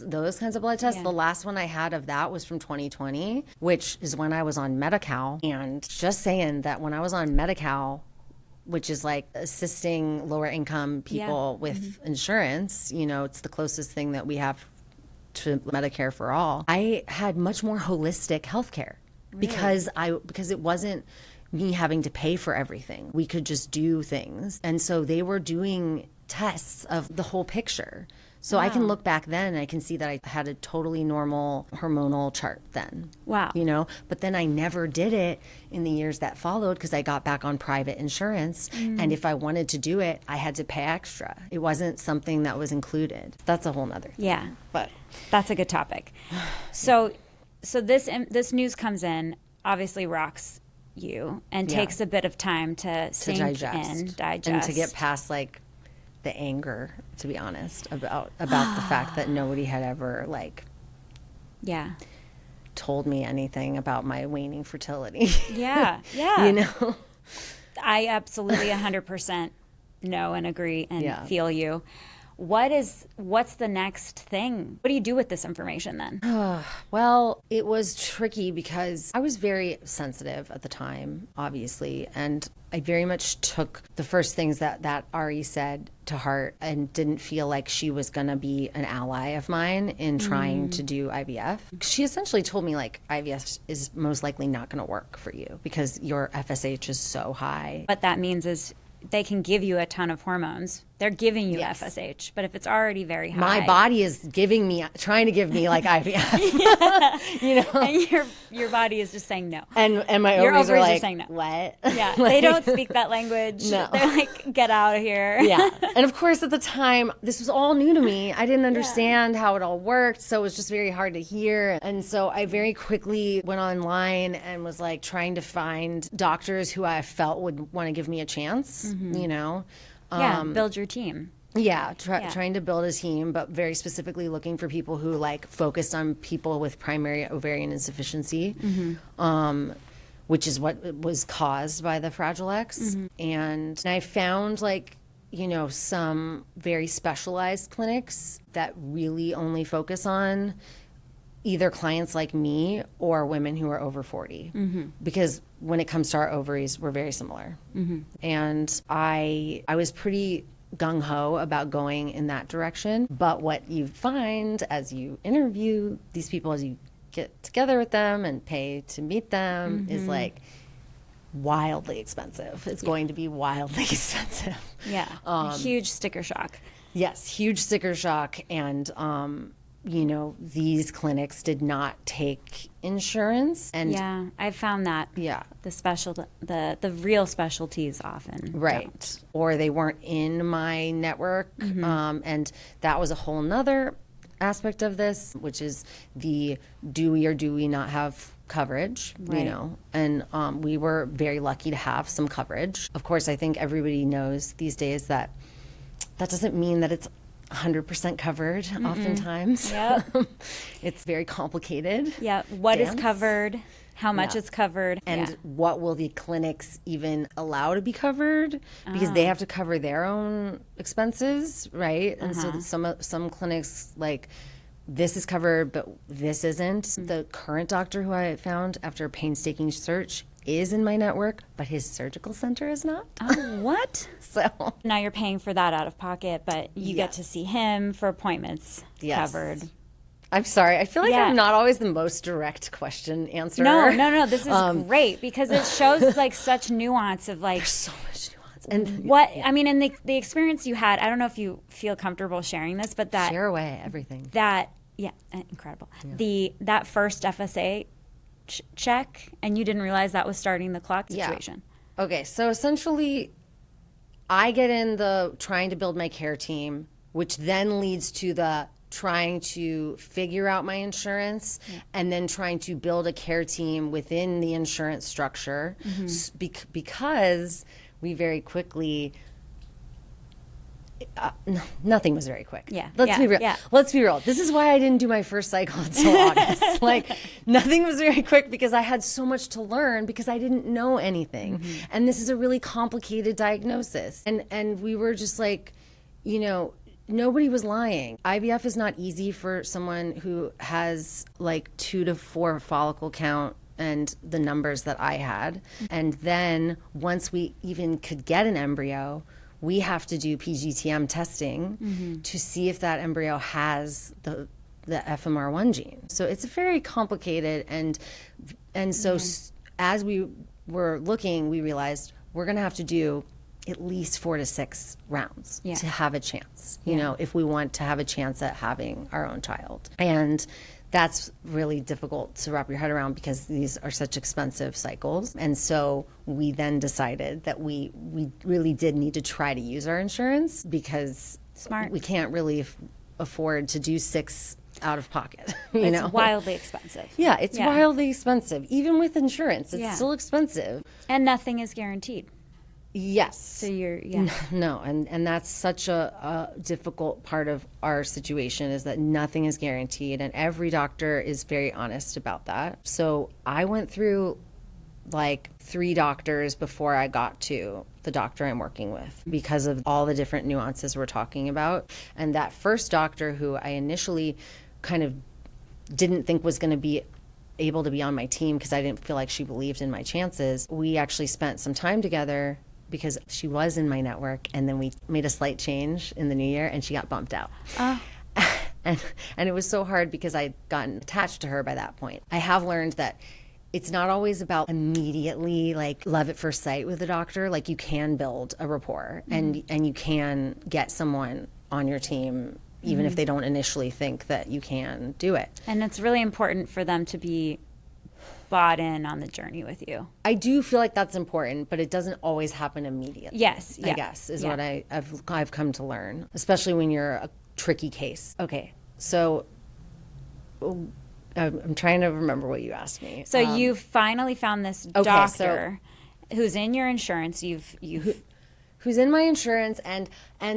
those kinds of blood tests. Yeah. The last one I had of that was from 2020, which is when I was on Medi-Cal. And just saying that when I was on Medi-Cal, which is like assisting lower income people with insurance, it's the closest thing that we have to Medicare for all. I had much more holistic healthcare because it wasn't me having to pay for everything. We could just do things. And so they were doing tests of the whole picture. So I can look back then and I can see that I had a totally normal hormonal chart then. Wow. But then I never did it in the years that followed because I got back on private insurance. And if I wanted to do it, I had to pay extra. It wasn't something that was included. That's a whole nother thing. Yeah. But that's a good topic. So this news comes in, obviously rocks you and takes a bit of time to sink in, digest. And to get past like the anger, to be honest, about the fact that nobody had ever told me anything about my waning fertility. Yeah. I absolutely 100% know and agree and feel you. What's the next thing? What do you do with this information then? Well, it was tricky because I was very sensitive at the time, obviously, and I very much took the first things that Ari said to heart and didn't feel like she was going to be an ally of mine in trying to do IVF. She essentially told me like IVF is most likely not going to work for you because your FSH is so high. What that means is they can give you a ton of hormones. They're giving you FSH, but if it's already very high, my body is trying to give me like IVF. And your body is just saying no. And my your ovaries are saying no. What? Yeah, they don't speak that language. No. They're like, get out of here. Yeah, and of course at the time this was all new to me. I didn't understand how it all worked, so it was just very hard to hear. And so I very quickly went online and was like trying to find doctors who I felt would want to give me a chance. Build your team. Trying to build a team, but very specifically looking for people who like focused on people with primary ovarian insufficiency, which is what was caused by the Fragile X. And I found some very specialized clinics that really only focus on either clients like me or women who are over 40. Because when it comes to our ovaries, we're very similar. And I was pretty gung-ho about going in that direction. But what you find as you interview these people, as you get together with them and pay to meet them, is like wildly expensive. It's going to be wildly expensive. Yeah. A huge sticker shock. Yes, huge sticker shock. And these clinics did not take insurance. And I found that. Yeah. The real specialties often don't. Or they weren't in my network. And that was a whole nother aspect of this, which is the do we or do we not have coverage, and we were very lucky to have some coverage. Of course, I think everybody knows these days that doesn't mean that it's 100% covered. Oftentimes. It's very complicated. What is covered, how much is covered, and what will the clinics even allow to be covered, because they have to cover their own expenses, right? And so some clinics this is covered, but this isn't. The current doctor who I found after a painstaking search is in my network, but his surgical center is not. Oh, what? So now you're paying for that out of pocket, but you get to see him for appointments covered. I'm sorry. I feel like Yeah. I'm not always the most direct question answerer. No. This is great because it shows like such nuance of like So much nuance. And what I mean, and the experience you had. I don't know if you feel comfortable sharing this, but that share away everything. incredible. That first FSA check, and you didn't realize that was starting the clock situation. Yeah. Okay, so essentially, I get in the trying to build my care team, which then leads to the trying to figure out my insurance and then trying to build a care team within the insurance structure because we very quickly nothing was very quick. Let's be real. Let's be real. This is why I didn't do my first cycle until August. Like, nothing was very quick because I had so much to learn because I didn't know anything. And this is a really complicated diagnosis. And we were just like, you know, nobody was lying. IVF is not easy for someone who has like 2 to 4 follicle count and the numbers that I had. And then once we even could get an embryo, we have to do PGTM testing to see if that embryo has the FMR1 gene. So it's very complicated. And so as we were looking, we realized we're going to have to do at least 4 to 6 rounds to have a chance, you know, if we want to have a chance at having our own child. And that's really difficult to wrap your head around because these are such expensive cycles. And so we then decided that we really did need to try to use our insurance because we can't really afford to do 6 out of pocket. It's wildly expensive. Yeah, it's wildly expensive. Even with insurance, it's still expensive. And nothing is guaranteed. Yes. So you're, No, and that's such a difficult part of our situation is that nothing is guaranteed, and every doctor is very honest about that. So I went through like 3 doctors before I got to the doctor I'm working with because of all the different nuances we're talking about. And that first doctor who I initially kind of didn't think was going to be able to be on my team because I didn't feel like she believed in my chances, we actually spent some time together because she was in my network, and then we made a slight change in the new year and she got bumped out. And it was so hard because I'd gotten attached to her by that point. I have learned that it's not always about immediately like love at first sight with a doctor. Like, you can build a rapport and you can get someone on your team even if they don't initially think that you can do it. And it's really important for them to be bought in on the journey with you. I do feel like that's important, but it doesn't always happen immediately. Yes, I guess is what I've come to learn, especially when you're a tricky case. Okay, so I'm trying to remember what you asked me. So you finally found this doctor who's in your insurance. Who's in my insurance, and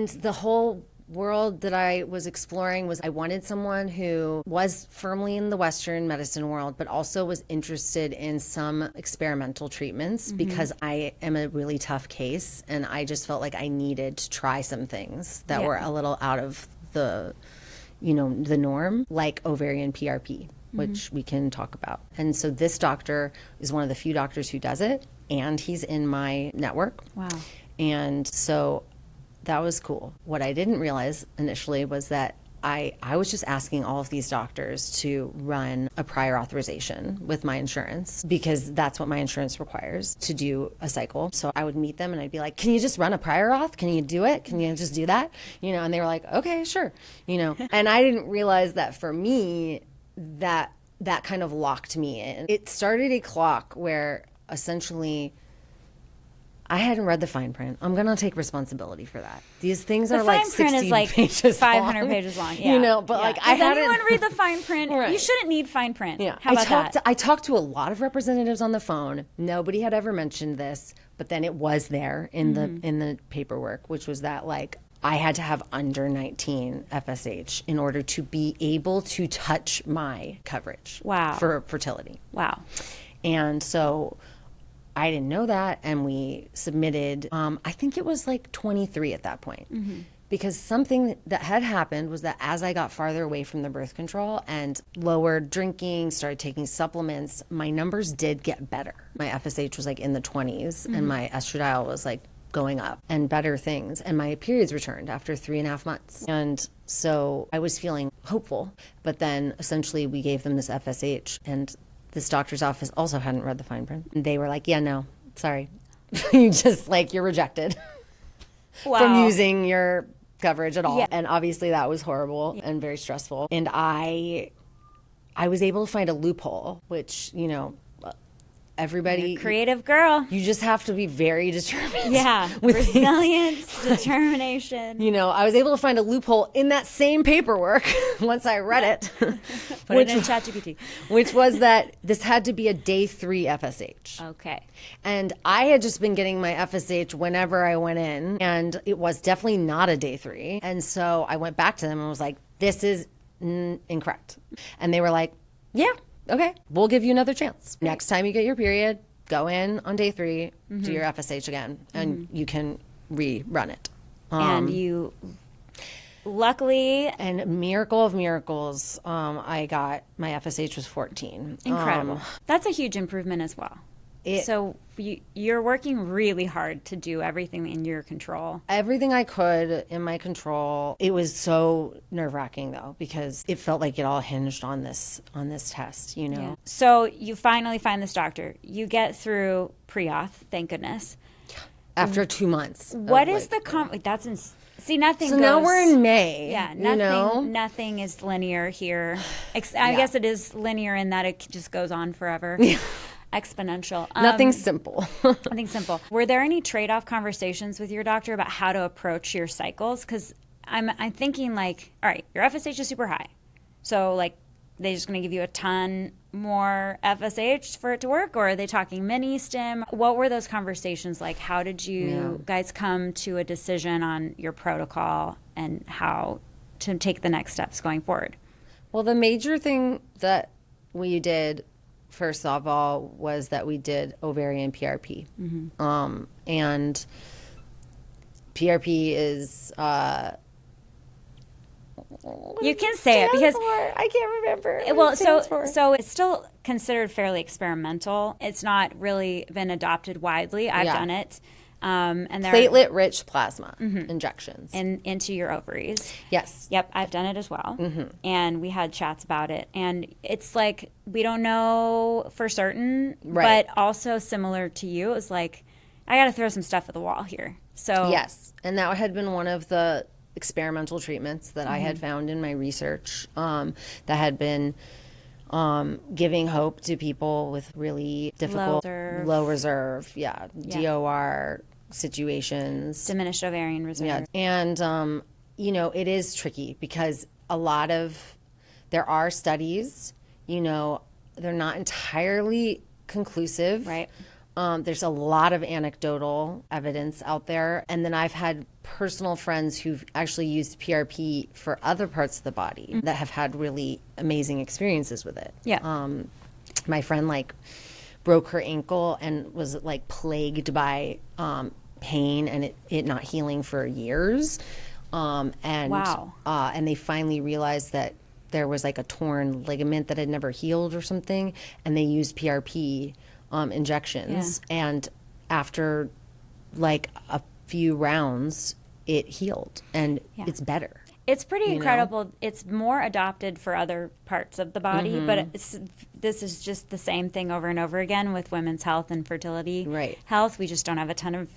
the whole world that I was exploring was I wanted someone who was firmly in the Western medicine world, but also was interested in some experimental treatments because I am a really tough case, and I just felt like I needed to try some things that were a little out of the norm, like ovarian PRP, which we can talk about. And so this doctor is one of the few doctors who does it, and he's in my network. Wow. And so that was cool. What I didn't realize initially was that I was just asking all of these doctors to run a prior authorization with my insurance because that's what my insurance requires to do a cycle. So I would meet them and I'd be like, can you just run a prior auth? Can you do it? Can you just do that? And they were like, okay, sure. And I didn't realize that for me, that kind of locked me in. It started a clock where essentially I hadn't read the fine print. I'm going to take responsibility for that. These things are like 16 pages long. The fine print is like 500 pages long. Yeah. But like I hadn't. Does anyone read the fine print? Right. You shouldn't need fine print. Yeah. How about that? I talked to a lot of representatives on the phone. Nobody had ever mentioned this, but then it was there in the paperwork, which was that like I had to have under 19 FSH in order to be able to touch my coverage. Wow. For fertility. Wow. And so I didn't know that, and we submitted, I think it was like 23 at that point. because something that had happened was that as I got farther away from the birth control and lowered drinking, started taking supplements, my numbers did get better. My FSH was like in the 20s and my estradiol was like going up and better things. And my periods returned after 3.5 months. And so I was feeling hopeful, but then essentially we gave them this FSH, and this doctor's office also hadn't read the fine print. And they were like, yeah, no, sorry. You just like, you're rejected from using your coverage at all. And obviously that was horrible and very stressful. And I was able to find a loophole, which, you know, everybody, you're a creative girl. You just have to be very determined. Yeah, resilience, determination. You know, I was able to find a loophole in that same paperwork once I read it. Put it in ChatGPT. Which was that this had to be a day 3 FSH. Okay. And I had just been getting my FSH whenever I went in, and it was definitely not a day 3. And so I went back to them and was like, this is incorrect. And they were like, yeah. Okay, we'll give you another chance. Next time you get your period, go in on day 3, do your FSH again, and you can rerun it. And you, luckily... And miracle of miracles, I got, my FSH was 14. Incredible. That's a huge improvement as well. So you're working really hard to do everything in your control. Everything I could in my control. It was so nerve-wracking though, because it felt like it all hinged on this test, you know. Yeah. So you finally find this doctor. You get through pre-auth, thank goodness. After 2 months. What is the see, nothing. So now we're in May. Yeah, nothing. You know? Nothing is linear here. I guess it is linear in that it just goes on forever. Yeah. Exponential. Nothing simple. Nothing simple. Were there any trade-off conversations with your doctor about how to approach your cycles? Because I'm thinking like, all right, your FSH is super high, so like they just going to give you a ton more FSH for it to work, or are they talking mini stim? What were those conversations like? How did you guys come to a decision on your protocol and how to take the next steps going forward? Well, the major thing that we did, first of all, was that we did ovarian PRP. And PRP is... you can say it because I can't remember. Well, so it's still considered fairly experimental. It's not really been adopted widely. I've done it. And there platelet-rich plasma injections into your ovaries. Yes. Yep, I've done it as well. And we had chats about it. And it's like we don't know for certain, but also similar to you. It's like I got to throw some stuff at the wall here. So yes, and that had been one of the experimental treatments that I had found in my research that had been giving hope to people with really difficult, low reserve, DOR situations. Diminished ovarian reserve. Yeah. And, you know, it is tricky because there are studies, you know, they're not entirely conclusive. Right. There's a lot of anecdotal evidence out there. And then I've had personal friends who've actually used PRP for other parts of the body that have had really amazing experiences with it. Yeah. My friend like broke her ankle and was like plagued by pain and it not healing for years. And wow. And they finally realized that there was like a torn ligament that had never healed or something, and they used PRP injections, and after like a few rounds it healed and it's better. It's pretty incredible. Know? It's more adopted for other parts of the body, but this is just the same thing over and over again with women's health and fertility health. We just don't have a ton of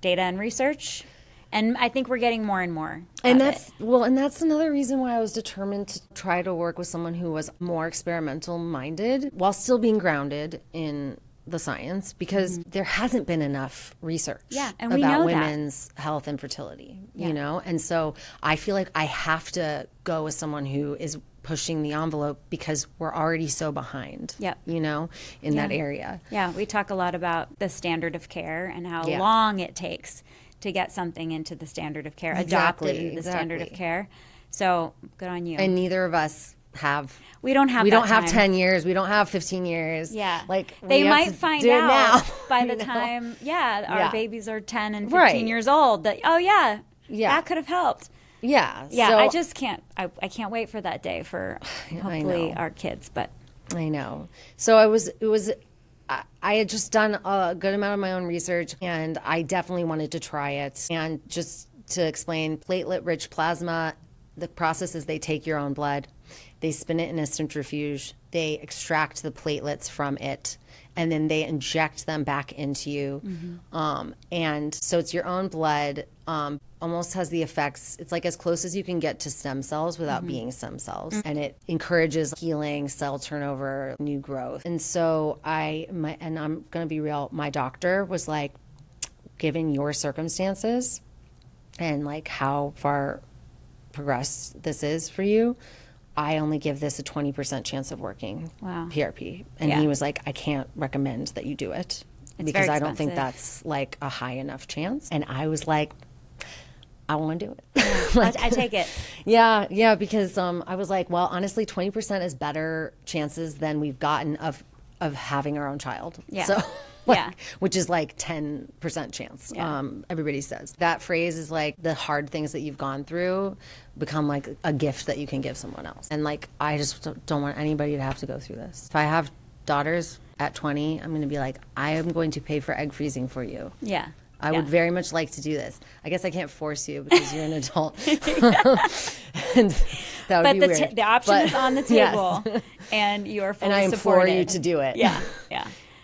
data and research, and I think we're getting more and more. And that's another reason why I was determined to try to work with someone who was more experimental minded while still being grounded in the science, because there hasn't been enough research and we about know women's health and fertility, you know? And so I feel like I have to go with someone who is pushing the envelope because we're already so behind, you know, in that area. Yeah, we talk a lot about the standard of care and how long it takes to get something into the standard of care, adopted into the standard of care. So good on you. And neither of us we don't have 10 years, we don't have 15 years. Like they might find out by the time our babies are 10 and 15 years old that that could have helped. Yeah. Yeah, so, I just can't. I can't wait for that day for hopefully our kids. But I know. So I had just done a good amount of my own research, and I definitely wanted to try it. And just to explain, platelet-rich plasma, the process is they take your own blood, they spin it in a centrifuge, they extract the platelets from it, and then they inject them back into you. And so it's your own blood, almost has the effects, it's like as close as you can get to stem cells without being stem cells. And it encourages healing, cell turnover, new growth. And so and I'm going to be real, my doctor was like, given your circumstances and like how far progressed this is for you, I only give this a 20% chance of working. Wow. PRP. And he was like, I can't recommend that you do it because I don't think that's like a high enough chance. And I was like, I want to do it. I take it. Yeah, because I was like, well, honestly, 20% is better chances than we've gotten of having our own child. Yeah. So, which is like 10% chance. Yeah. Everybody says that phrase is like the hard things that you've gone through become like a gift that you can give someone else. And like, I just don't want anybody to have to go through this. If I have daughters at 20, I'm going to be like, I am going to pay for egg freezing for you. Yeah. I would very much like to do this. I guess I can't force you because you're an adult. And that would be weird. The option is on the table, and you are fully supported. And I implore you to do it. Yeah.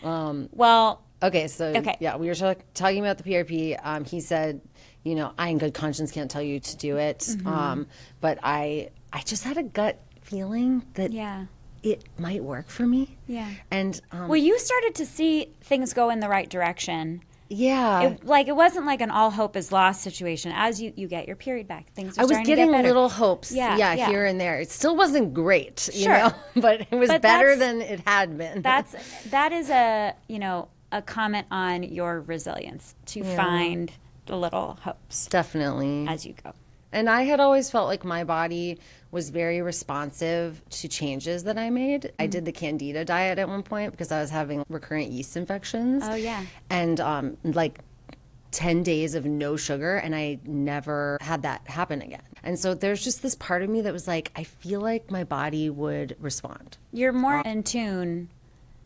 Well. Okay, we were talking about the PRP. He said, I in good conscience can't tell you to do it. But I just had a gut feeling that it might work for me. Yeah. And well, you started to see things go in the right direction. Yeah. It wasn't like an all hope is lost situation. As you get your period back, things are starting to get better. I was getting little hopes, here and there. It still wasn't great, Sure. but it was better than it had been. That is a comment on your resilience to find the little hopes. Definitely. As you go. And I had always felt like my body was very responsive to changes that I made. I did the Candida diet at one point because I was having recurrent yeast infections. Oh, yeah. And like 10 days of no sugar, and I never had that happen again. And so there's just this part of me that was like, I feel like my body would respond. You're more in tune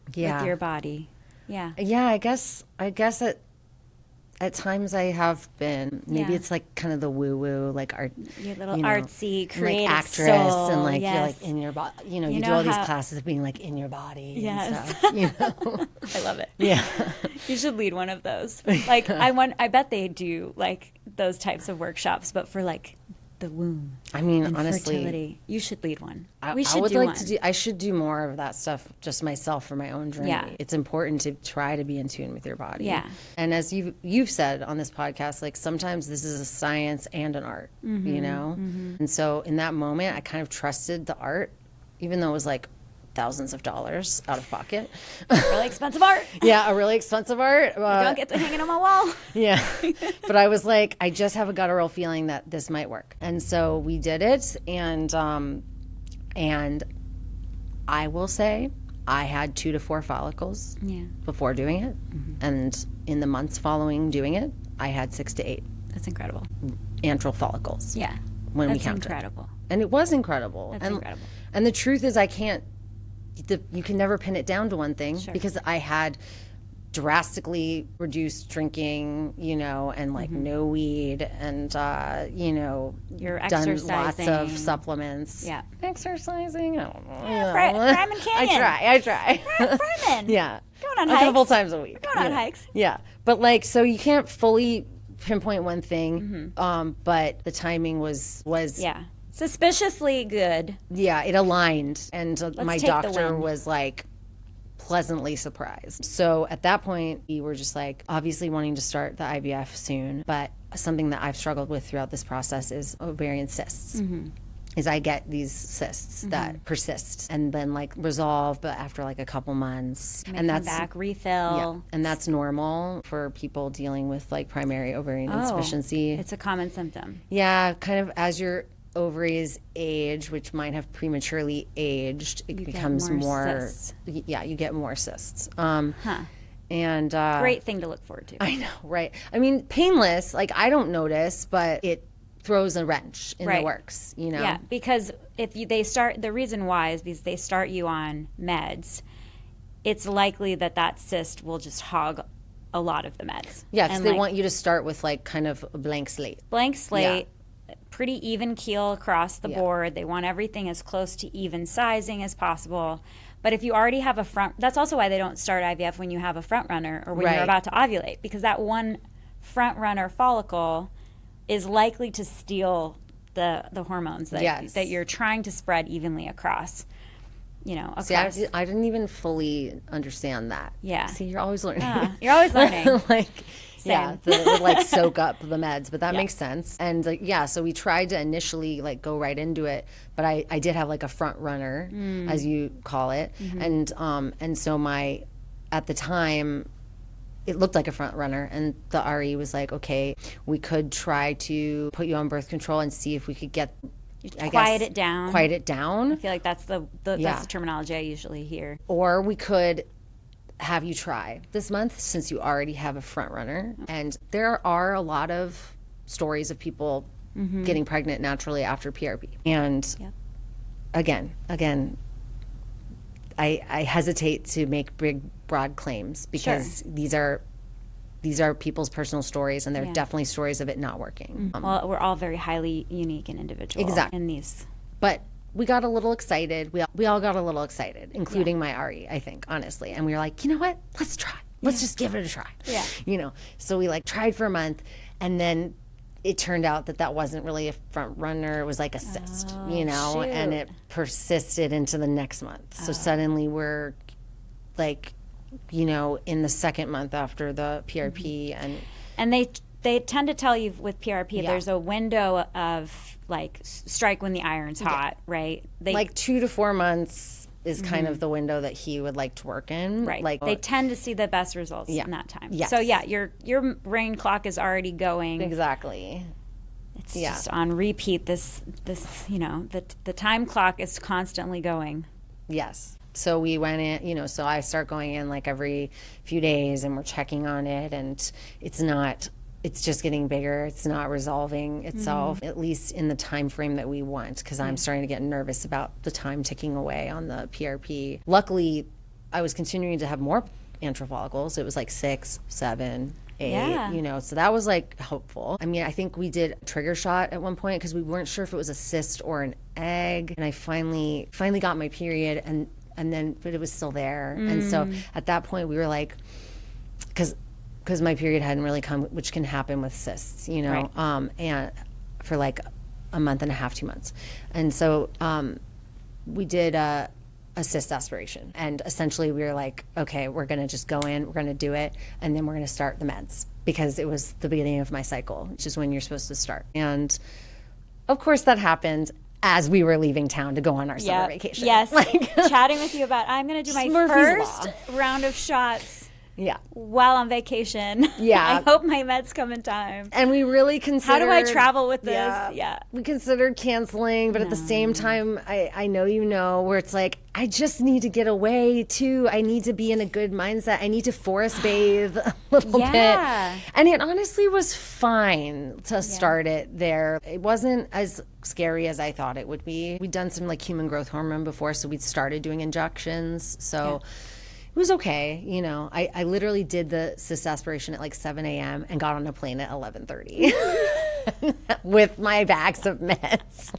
with your body. Yeah. Yeah, I guess at times I have been. Maybe it's like kind of the woo-woo, like art. Your little artsy, creative like actress soul. And like yes. you're like in your body. You do all these classes of being like in your body. Yes. And stuff, I love it. Yeah. You should lead one of those. Like I bet they do like those types of workshops, but for like the womb. I mean, and honestly, fertility. You should lead one. I would like to do. I should do more of that stuff just myself for my own journey. Yeah. It's important to try to be in tune with your body. Yeah. And as you've said on this podcast, like sometimes this is a science and an art, And so in that moment, I kind of trusted the art, even though it was like thousands of dollars out of pocket. Really expensive art. Yeah, a really expensive art. Don't get to hang it on my wall. Yeah. But I was like, I just have a guttural feeling that this might work. And so we did it. And I will say I had 2 to 4 follicles before doing it. And in the months following doing it, I had 6 to 8. That's incredible. Antral follicles. Yeah. When we That's counted. incredible. And it was incredible. That's incredible. And the truth is you can never pin it down to one thing because I had drastically reduced drinking, and like no weed and, You're done exercising. lots of supplements. Yeah. Exercising. I don't know. Fryman Canyon. I try. Fryman. Yeah. Going on a hikes. couple times a week. Going on hikes. Yeah. But like, so you can't fully pinpoint one thing. But the timing was yeah. Suspiciously good. Yeah, it aligned. And my take the doctor win. was like pleasantly surprised. So at that point, we were just like obviously wanting to start the IVF soon. But something that I've struggled with throughout this process is ovarian cysts. Is I get these cysts that persist and then like resolve, but after like a couple months. And that's back, refill. Yeah, and that's normal for people dealing with like primary ovarian insufficiency. It's a common symptom. Yeah, kind of as your ovaries age, which might have prematurely aged, it becomes more cysts. Yeah, you get more cysts. And great thing to look forward to. I know, right? I mean, painless. Like I don't notice, but it throws a wrench in the Right. works, you know? Yeah, because the reason why is because they start you on meds, it's likely that cyst will just hog a lot of the meds. Yeah, because And, they want you to start with like kind of a blank slate. blank slate, pretty even keel across the Yeah. board. They want everything as close to even sizing as possible. But if you already have that's also why they don't start IVF when you have a front runner or when Right. you're about to ovulate, because that one front runner follicle is likely to steal the hormones that you're trying to spread evenly across. Across. See, I didn't even fully understand that. Yeah. See, you're always learning. You're always learning. Like, Same. yeah, it would like soak up the meds, but that makes sense. And so we tried to initially like go right into it, but I did have like a front runner, as you call it, and so at the time, it looked like a front runner, and the RE was like, okay, we could try to put you on birth control and see if we could get. Quiet it down. Quiet it down. I feel like that's that's the terminology I usually hear. Or we could have you try this month since you already have a front runner. And there are a lot of stories of people getting pregnant naturally after PRP. And again, I hesitate to make big, broad claims because these are people's personal stories, and they're definitely stories of it not working. Well, we're all very highly unique and individual in these. But we got a little excited. We all got a little excited, including my RE, I think, honestly. And we were like, you know what? Let's try. Let's just give it a try. Yeah. So we like tried for a month, and then it turned out that wasn't really a front runner. It was like a cyst, and it persisted into the next month. So suddenly we're like, in the second month after the PRP, and they tend to tell you with PRP there's a window of like strike when the iron's hot, right? Like 2 to 4 months is kind of the window that he would like to work in. Right. Like they tend to see the best results in that time. Yes. So your brain clock is already going. Exactly. It's just on repeat. This the time clock is constantly going. Yes. So we went in, so I start going in like every few days, and we're checking on it, and it's just getting bigger. It's not resolving itself, at least in the time frame that we want, because I'm starting to get nervous about the time ticking away on the PRP. Luckily, I was continuing to have more antral follicles. It was like 6, 7, 8, so that was like hopeful. I mean, I think we did a trigger shot at one point because we weren't sure if it was a cyst or an egg. And I finally got my period, but it was still there. And so at that point we were like, because my period hadn't really come, which can happen with cysts, Right. And for like a month and a half, 2 months. And so we did a cyst aspiration. And essentially we were like, okay, we're going to just go in, we're going to do it, and then we're going to start the meds, because it was the beginning of my cycle, which is when you're supposed to start. And of course that happened as we were leaving town to go on our summer vacation. Yes. Chatting with you about, I'm going to do my Murphy's first round of shots Yeah. while on vacation. Yeah. I hope my meds come in time. And we really considered... How do I travel with this? Yeah. We considered canceling, but at the same time, I know where it's like, I just need to get away too. I need to be in a good mindset. I need to forest bathe a little bit. And it honestly was fine to start it there. It wasn't as scary as I thought it would be. We'd done some like human growth hormone before, so we'd started doing injections. So it was okay. I literally did the cyst aspiration at like 7 a.m. and got on a plane at 11:30 with my bags of meds.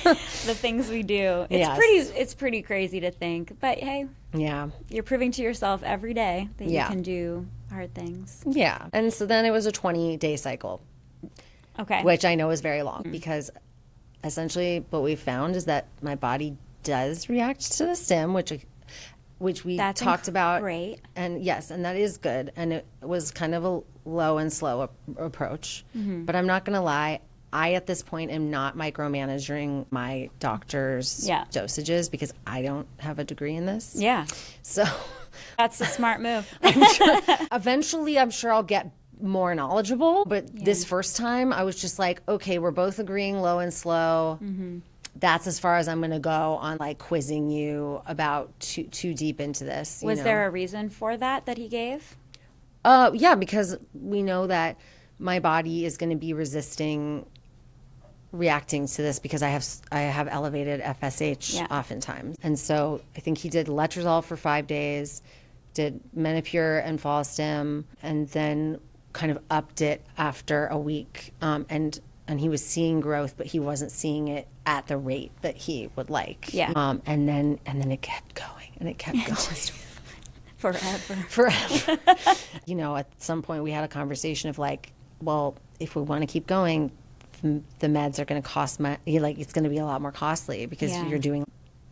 The things we do. It's pretty crazy to think. But hey, you're proving to yourself every day that you can do hard things. Yeah. And so then it was a 20-day cycle. Okay. Which I know is very long, because essentially what we found is that my body does react to the stim, which we talked about. Great. And yes, and that is good. And it was kind of a low and slow approach. But I'm not going to lie, I at this point am not micromanaging my doctor's dosages, because I don't have a degree in this. Yeah. So that's a smart move. Eventually, I'm sure I'll get more knowledgeable. But this first time, I was just like, okay, we're both agreeing low and slow. That's as far as I'm going to go on like quizzing you about too deep into this. Was there a reason for that he gave? Yeah, because we know that my body is going to be resisting reacting to this because I have elevated FSH oftentimes. And so I think he did letrozole for 5 days, did Menopur and Follistim, and then kind of upped it after a week. And he was seeing growth, but he wasn't seeing it at the rate that he would like. Yeah. And then it kept going, and it kept going. Forever. You know, at some point we had a conversation of like, well, if we want to keep going, the meds are going to cost it's going to be a lot more costly because you're doing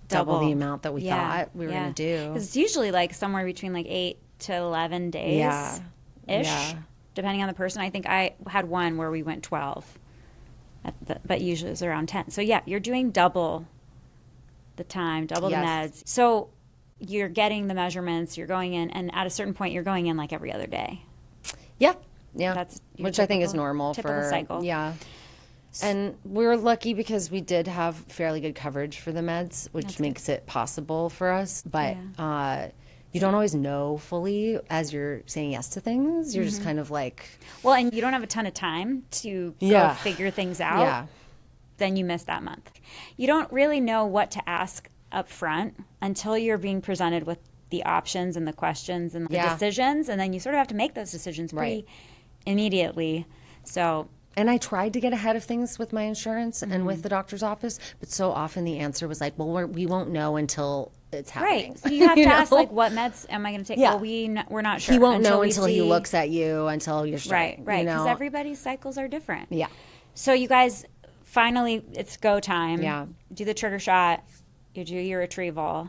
double the amount that we thought we were going to do. It's usually like somewhere between like 8 to 11 days ish, depending on the person. I think I had one where we went 12, but usually it's around 10. So yeah, you're doing double the time, double the meds. So you're getting the measurements, you're going in, and at a certain point you're going in like every other day. Yeah. That's which I think is normal for cycle. Yeah. And we were lucky because we did have fairly good coverage for the meds, which makes it possible for us. But you don't always know fully as you're saying yes to things. You're just kind of like... Well, and you don't have a ton of time to go figure things out. Yeah. Then you miss that month. You don't really know what to ask up front until you're being presented with the options and the questions and the decisions. And then you sort of have to make those decisions pretty immediately. So... And I tried to get ahead of things with my insurance and with the doctor's office, but so often the answer was like, well, we won't know until it's happening. Right. So you have to ask, like, what meds am I going to take? Yeah. Well, we're not sure. He won't know until he looks at you, until you're straight. Right. Because everybody's cycles are different. Yeah. So you guys, finally, it's go time. Yeah. Do the trigger shot. You do your retrieval.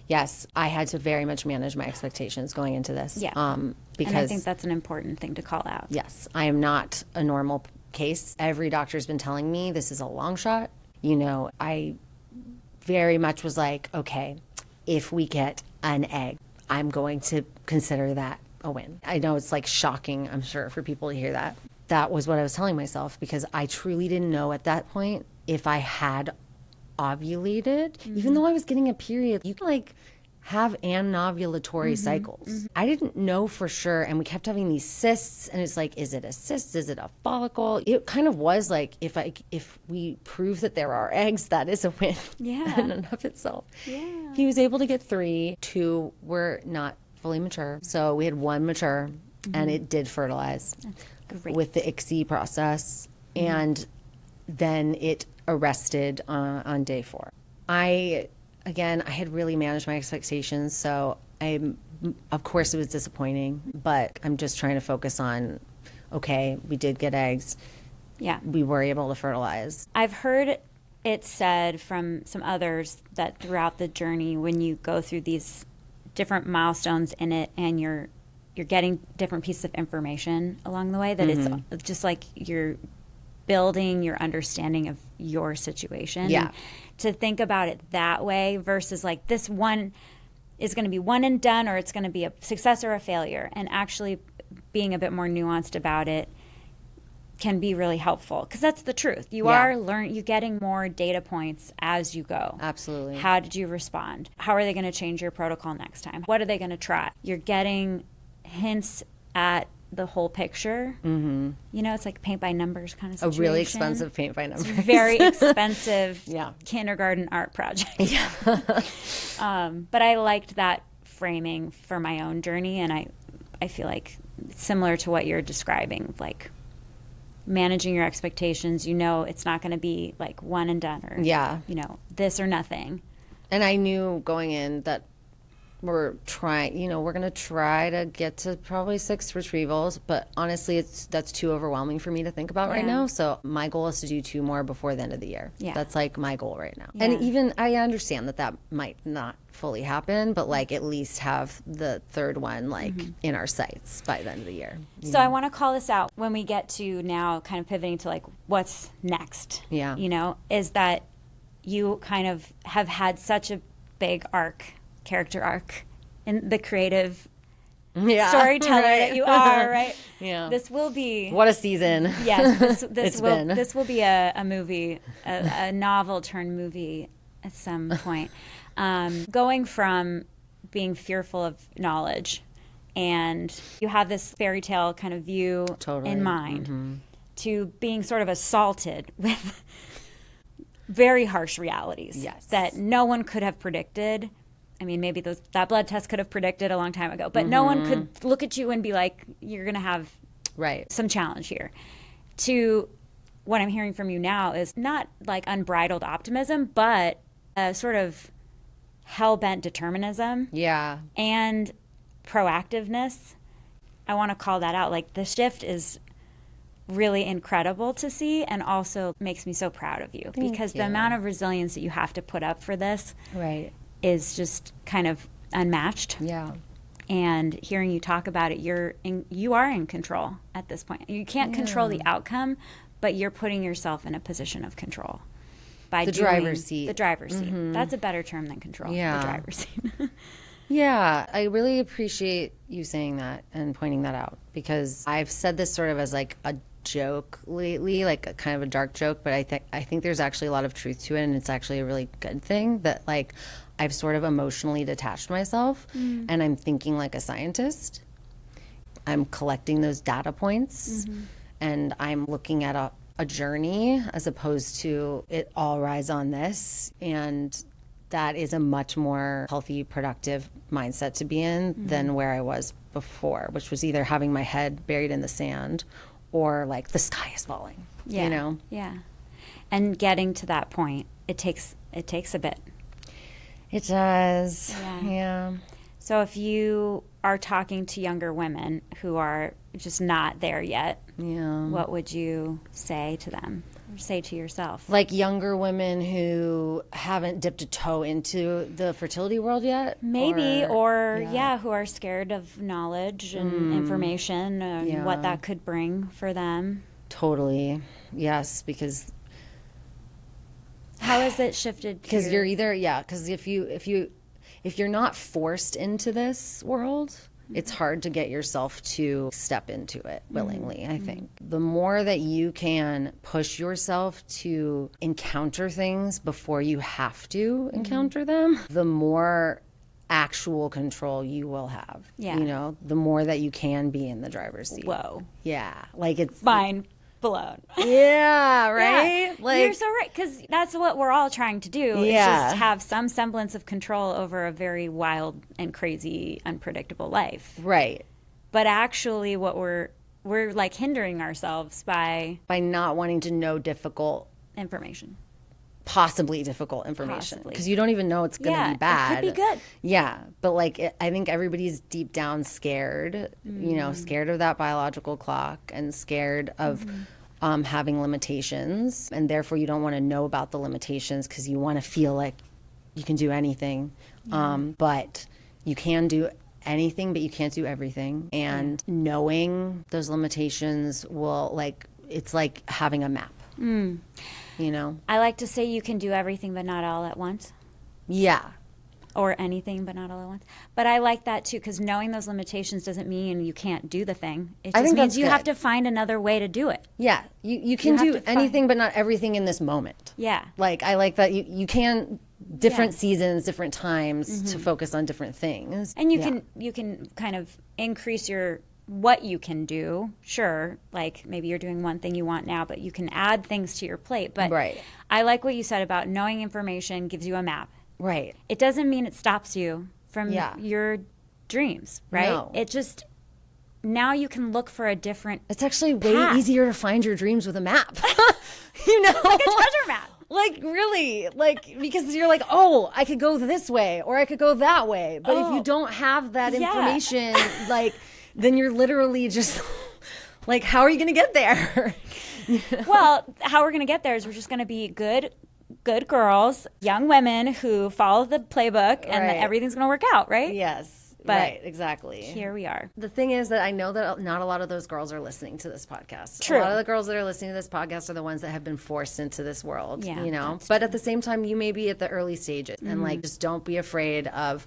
Yes, I had to very much manage my expectations going into this. Yeah. Because, and I think that's an important thing to call out. Yes, I am not a normal case. Every doctor's been telling me this is a long shot. You know, I very much was like, okay, if we get an egg, I'm going to consider that a win. I know it's like shocking, I'm sure, for people to hear that. That was what I was telling myself because I truly didn't know at that point if I had ovulated, even though I was getting a period. You can like have anovulatory cycles. I didn't know for sure, and we kept having these cysts, and it's like, is it a cyst? Is it a follicle? It kind of was like, if we prove that there are eggs, that is a win in and of itself. Yeah. He was able to get 3. 2 were not fully mature, so we had 1 mature, and it did fertilize with the ICSI process, and then it arrested on day 4. I had really managed my expectations, so of course it was disappointing, but I'm just trying to focus on, okay, we did get eggs. Yeah. We were able to fertilize. I've heard it said from some others that throughout the journey, when you go through these different milestones in it and you're getting different pieces of information along the way, that it's just like you're building your understanding of your situation. Yeah. And to think about it that way versus like this one is going to be one and done, or it's going to be a success or a failure, and actually being a bit more nuanced about it can be really helpful, because that's the truth. You're getting more data points as you go. Absolutely. How did you respond? How are they going to change your protocol next time? What are they going to try? You're getting hints at the whole picture. You know, it's like paint by numbers kind of situation. A really expensive paint by numbers. It's a very expensive kindergarten art project. Yeah. But I liked that framing for my own journey, and I feel like it's similar to what you're describing, like managing your expectations. You know, it's not going to be like one and done, or you know, this or nothing. And I knew going in that we're going to try to get to probably 6 retrievals, but honestly, that's too overwhelming for me to think about right now. So my goal is to do 2 more before the end of the year. Yeah. That's like my goal right now. Yeah. And even I understand that might not fully happen, but like at least have the 3rd one like in our sights by the end of the year. So I want to call this out when we get to now kind of pivoting to like what's next. Yeah. You know, is that you kind of have had such a big character arc in the creative storyteller that you are, right? Yeah. This will be... What a season. Yes. This will be a movie, a novel turned movie at some point. Going from being fearful of knowledge, and you have this fairy tale kind of view in mind. to being sort of assaulted with very harsh realities that no one could have predicted. I mean, maybe that blood test could have predicted a long time ago, but no one could look at you and be like, you're going to have some challenge here. To what I'm hearing from you now is not like unbridled optimism, but a sort of hell-bent determinism. Yeah. And proactiveness. I want to call that out. Like, the shift is really incredible to see, and also makes me so proud of you. Because the amount of resilience that you have to put up for this is just kind of unmatched. Yeah. And hearing you talk about it, you are in control at this point. You can't control the outcome, but you're putting yourself in a position of control by the driver's seat. The driver's seat. That's a better term than control. Yeah. The driver's seat. Yeah, I really appreciate you saying that and pointing that out, because I've said this sort of as like a joke lately, like a kind of a dark joke, but I think there's actually a lot of truth to it, and it's actually a really good thing that like I've sort of emotionally detached myself and I'm thinking like a scientist. I'm collecting those data points and I'm looking at a journey as opposed to it all rise on this. And that is a much more healthy, productive mindset to be in than where I was before, which was either having my head buried in the sand or like the sky is falling, you know? Yeah. And getting to that point, it takes a bit. It does. Yeah. So if you are talking to younger women who are just not there yet, what would you say to them? Or say to yourself? Like younger women who haven't dipped a toe into the fertility world yet? Maybe, or who are scared of knowledge and information and what that could bring for them. Totally. Yes, because how has it shifted? Because you're either because if you're not forced into this world, it's hard to get yourself to step into it willingly, I think. The more that you can push yourself to encounter things before you have to encounter them, the more actual control you will have. Yeah. You know, the more that you can be in the driver's seat. Whoa. Yeah. Like it's mind blown. Yeah, right? Yeah, like you're so right, because that's what we're all trying to do, is just have some semblance of control over a very wild and crazy, unpredictable life. Right. But actually what we're like hindering ourselves by not wanting to know information. Possibly difficult information. Because you don't even know it's going to be bad. It could be good. Yeah. But like, I think everybody's deep down scared, you know, scared of that biological clock and scared of having limitations. And therefore you don't want to know about the limitations because you want to feel like you can do anything. But you can do anything, but you can't do everything. And knowing those limitations will it's like having a map. You know? I like to say you can do everything but not all at once. Yeah. Or anything but not all at once. But I like that too, because knowing those limitations doesn't mean you can't do the thing. It just means you have to find another way to do it. Yeah. You can do anything but not everything in this moment. Yeah. Like, I like that you can different seasons, different times to focus on different things. And you can kind of increase what you can do. Sure, like maybe you're doing one thing you want now, but you can add things to your plate. But I like what you said about knowing information gives you a map. Right. It doesn't mean it stops you from your dreams, right? No. It just, now you can look for a different It's actually way easier to find your dreams with a map. You know? Like a treasure map. Like, really, like, because you're like, oh, I could go this way or I could go that way. But if you don't have that information, like, then you're literally just like, how are you going to get there? Well, how we're going to get there is we're just going to be good girls, young women who follow the playbook, and then everything's going to work out, right? Yes. But right, exactly. Here we are. The thing is that I know that not a lot of those girls are listening to this podcast. True. A lot of the girls that are listening to this podcast are the ones that have been forced into this world, you know? But true. At the same time, you may be at the early stages and like, just don't be afraid of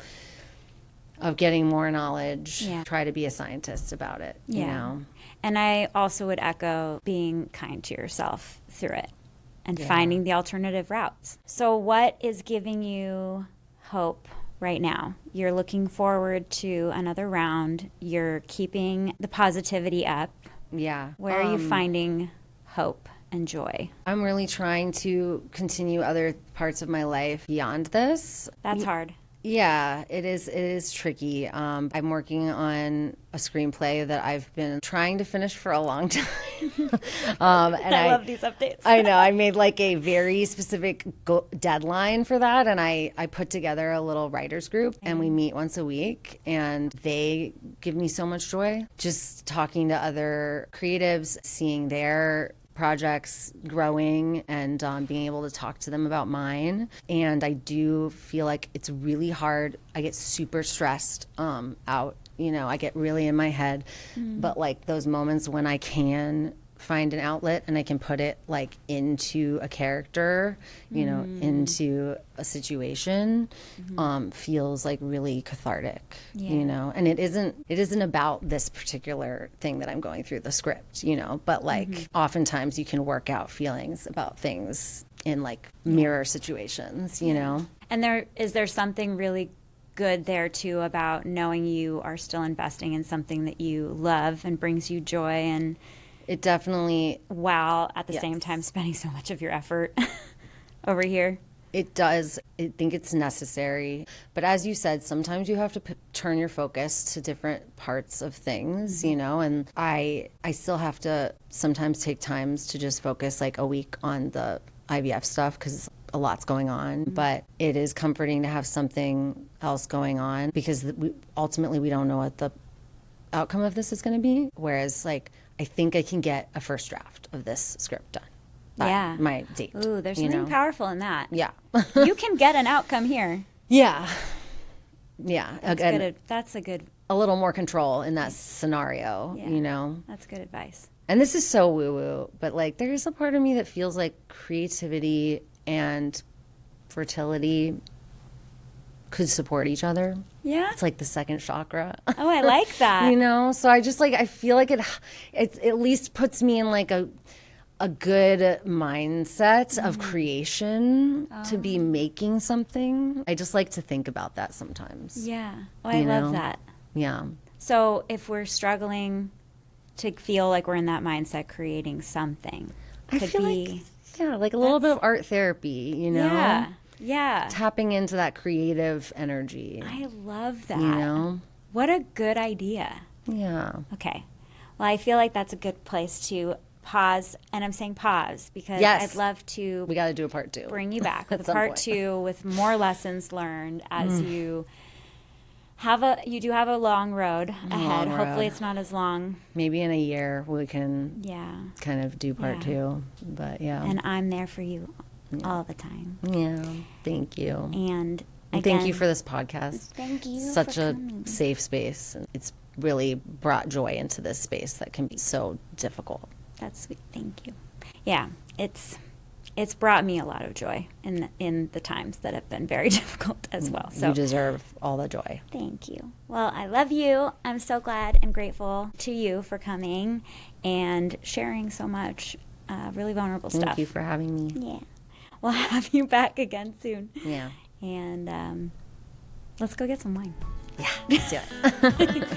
getting more knowledge. Yeah. Try to be a scientist about it, you know? And I also would echo being kind to yourself through it and finding the alternative routes. So what is giving you hope right now? You're looking forward to another round. You're keeping the positivity up. Yeah. Where are you finding hope and joy? I'm really trying to continue other parts of my life beyond this. That's hard. Yeah, it is tricky. I'm working on a screenplay that I've been trying to finish for a long time. And I love these updates. I know. I made like a very specific deadline for that. And I put together a little writers group and we meet once a week. And they give me so much joy. Just talking to other creatives, seeing their projects growing and being able to talk to them about mine. And I do feel like it's really hard. I get super stressed out. I get really in my head. But like those moments when I can find an outlet and I can put it like into a character, into a situation, feels like really cathartic, and it isn't about this particular thing that I'm going through, the script, but like oftentimes you can work out feelings about things in like mirror situations, And is there something really good there too about knowing you are still investing in something that you love and brings you joy, and it definitely, while at the same time spending so much of your effort over here? It does. I think it's necessary. But as you said, sometimes you have to turn your focus to different parts of things, and I still have to sometimes take times to just focus like a week on the IVF stuff because a lot's going on. But it is comforting to have something else going on because ultimately we don't know what the outcome of this is going to be. Whereas like, I think I can get a first draft of this script done by my date. Ooh, there's something powerful in that. Yeah. You can get an outcome here. Yeah. That's a good... A little more control in that scenario, That's good advice. And this is so woo-woo, but like there's a part of me that feels like creativity and fertility could support each other. Yeah. It's like the second chakra. Oh, I like that. So I just like, I feel like it at least puts me in like a good mindset of creation to be making something. I just like to think about that sometimes. Yeah. Oh, I love that. Yeah. So if we're struggling to feel like we're in that mindset, creating something I feel like a little bit of art therapy, Yeah. Tapping into that creative energy. I love that. What a good idea. Yeah. Okay. Well, I feel like that's a good place to pause, and I'm saying pause because I'd love to... We got to do a part 2. Bring you back with a part 2 with more lessons learned as you do have a long road ahead. Hopefully it's not as long. Maybe in a year we can kind of do part 2. But And I'm there for you all the time. Yeah. Thank you. And again, thank you for this podcast. Thank you. Such a safe space. It's really brought joy into this space that can be so difficult. That's sweet. Thank you. Yeah, it's brought me a lot of joy in the times that have been very difficult as well. So you deserve all the joy. Thank you. Well, I love you. I'm so glad and grateful to you for coming and sharing so much really vulnerable stuff. Thank you for having me. Yeah. We'll have you back again soon. Yeah. And let's go get some wine. Yeah, let's do it.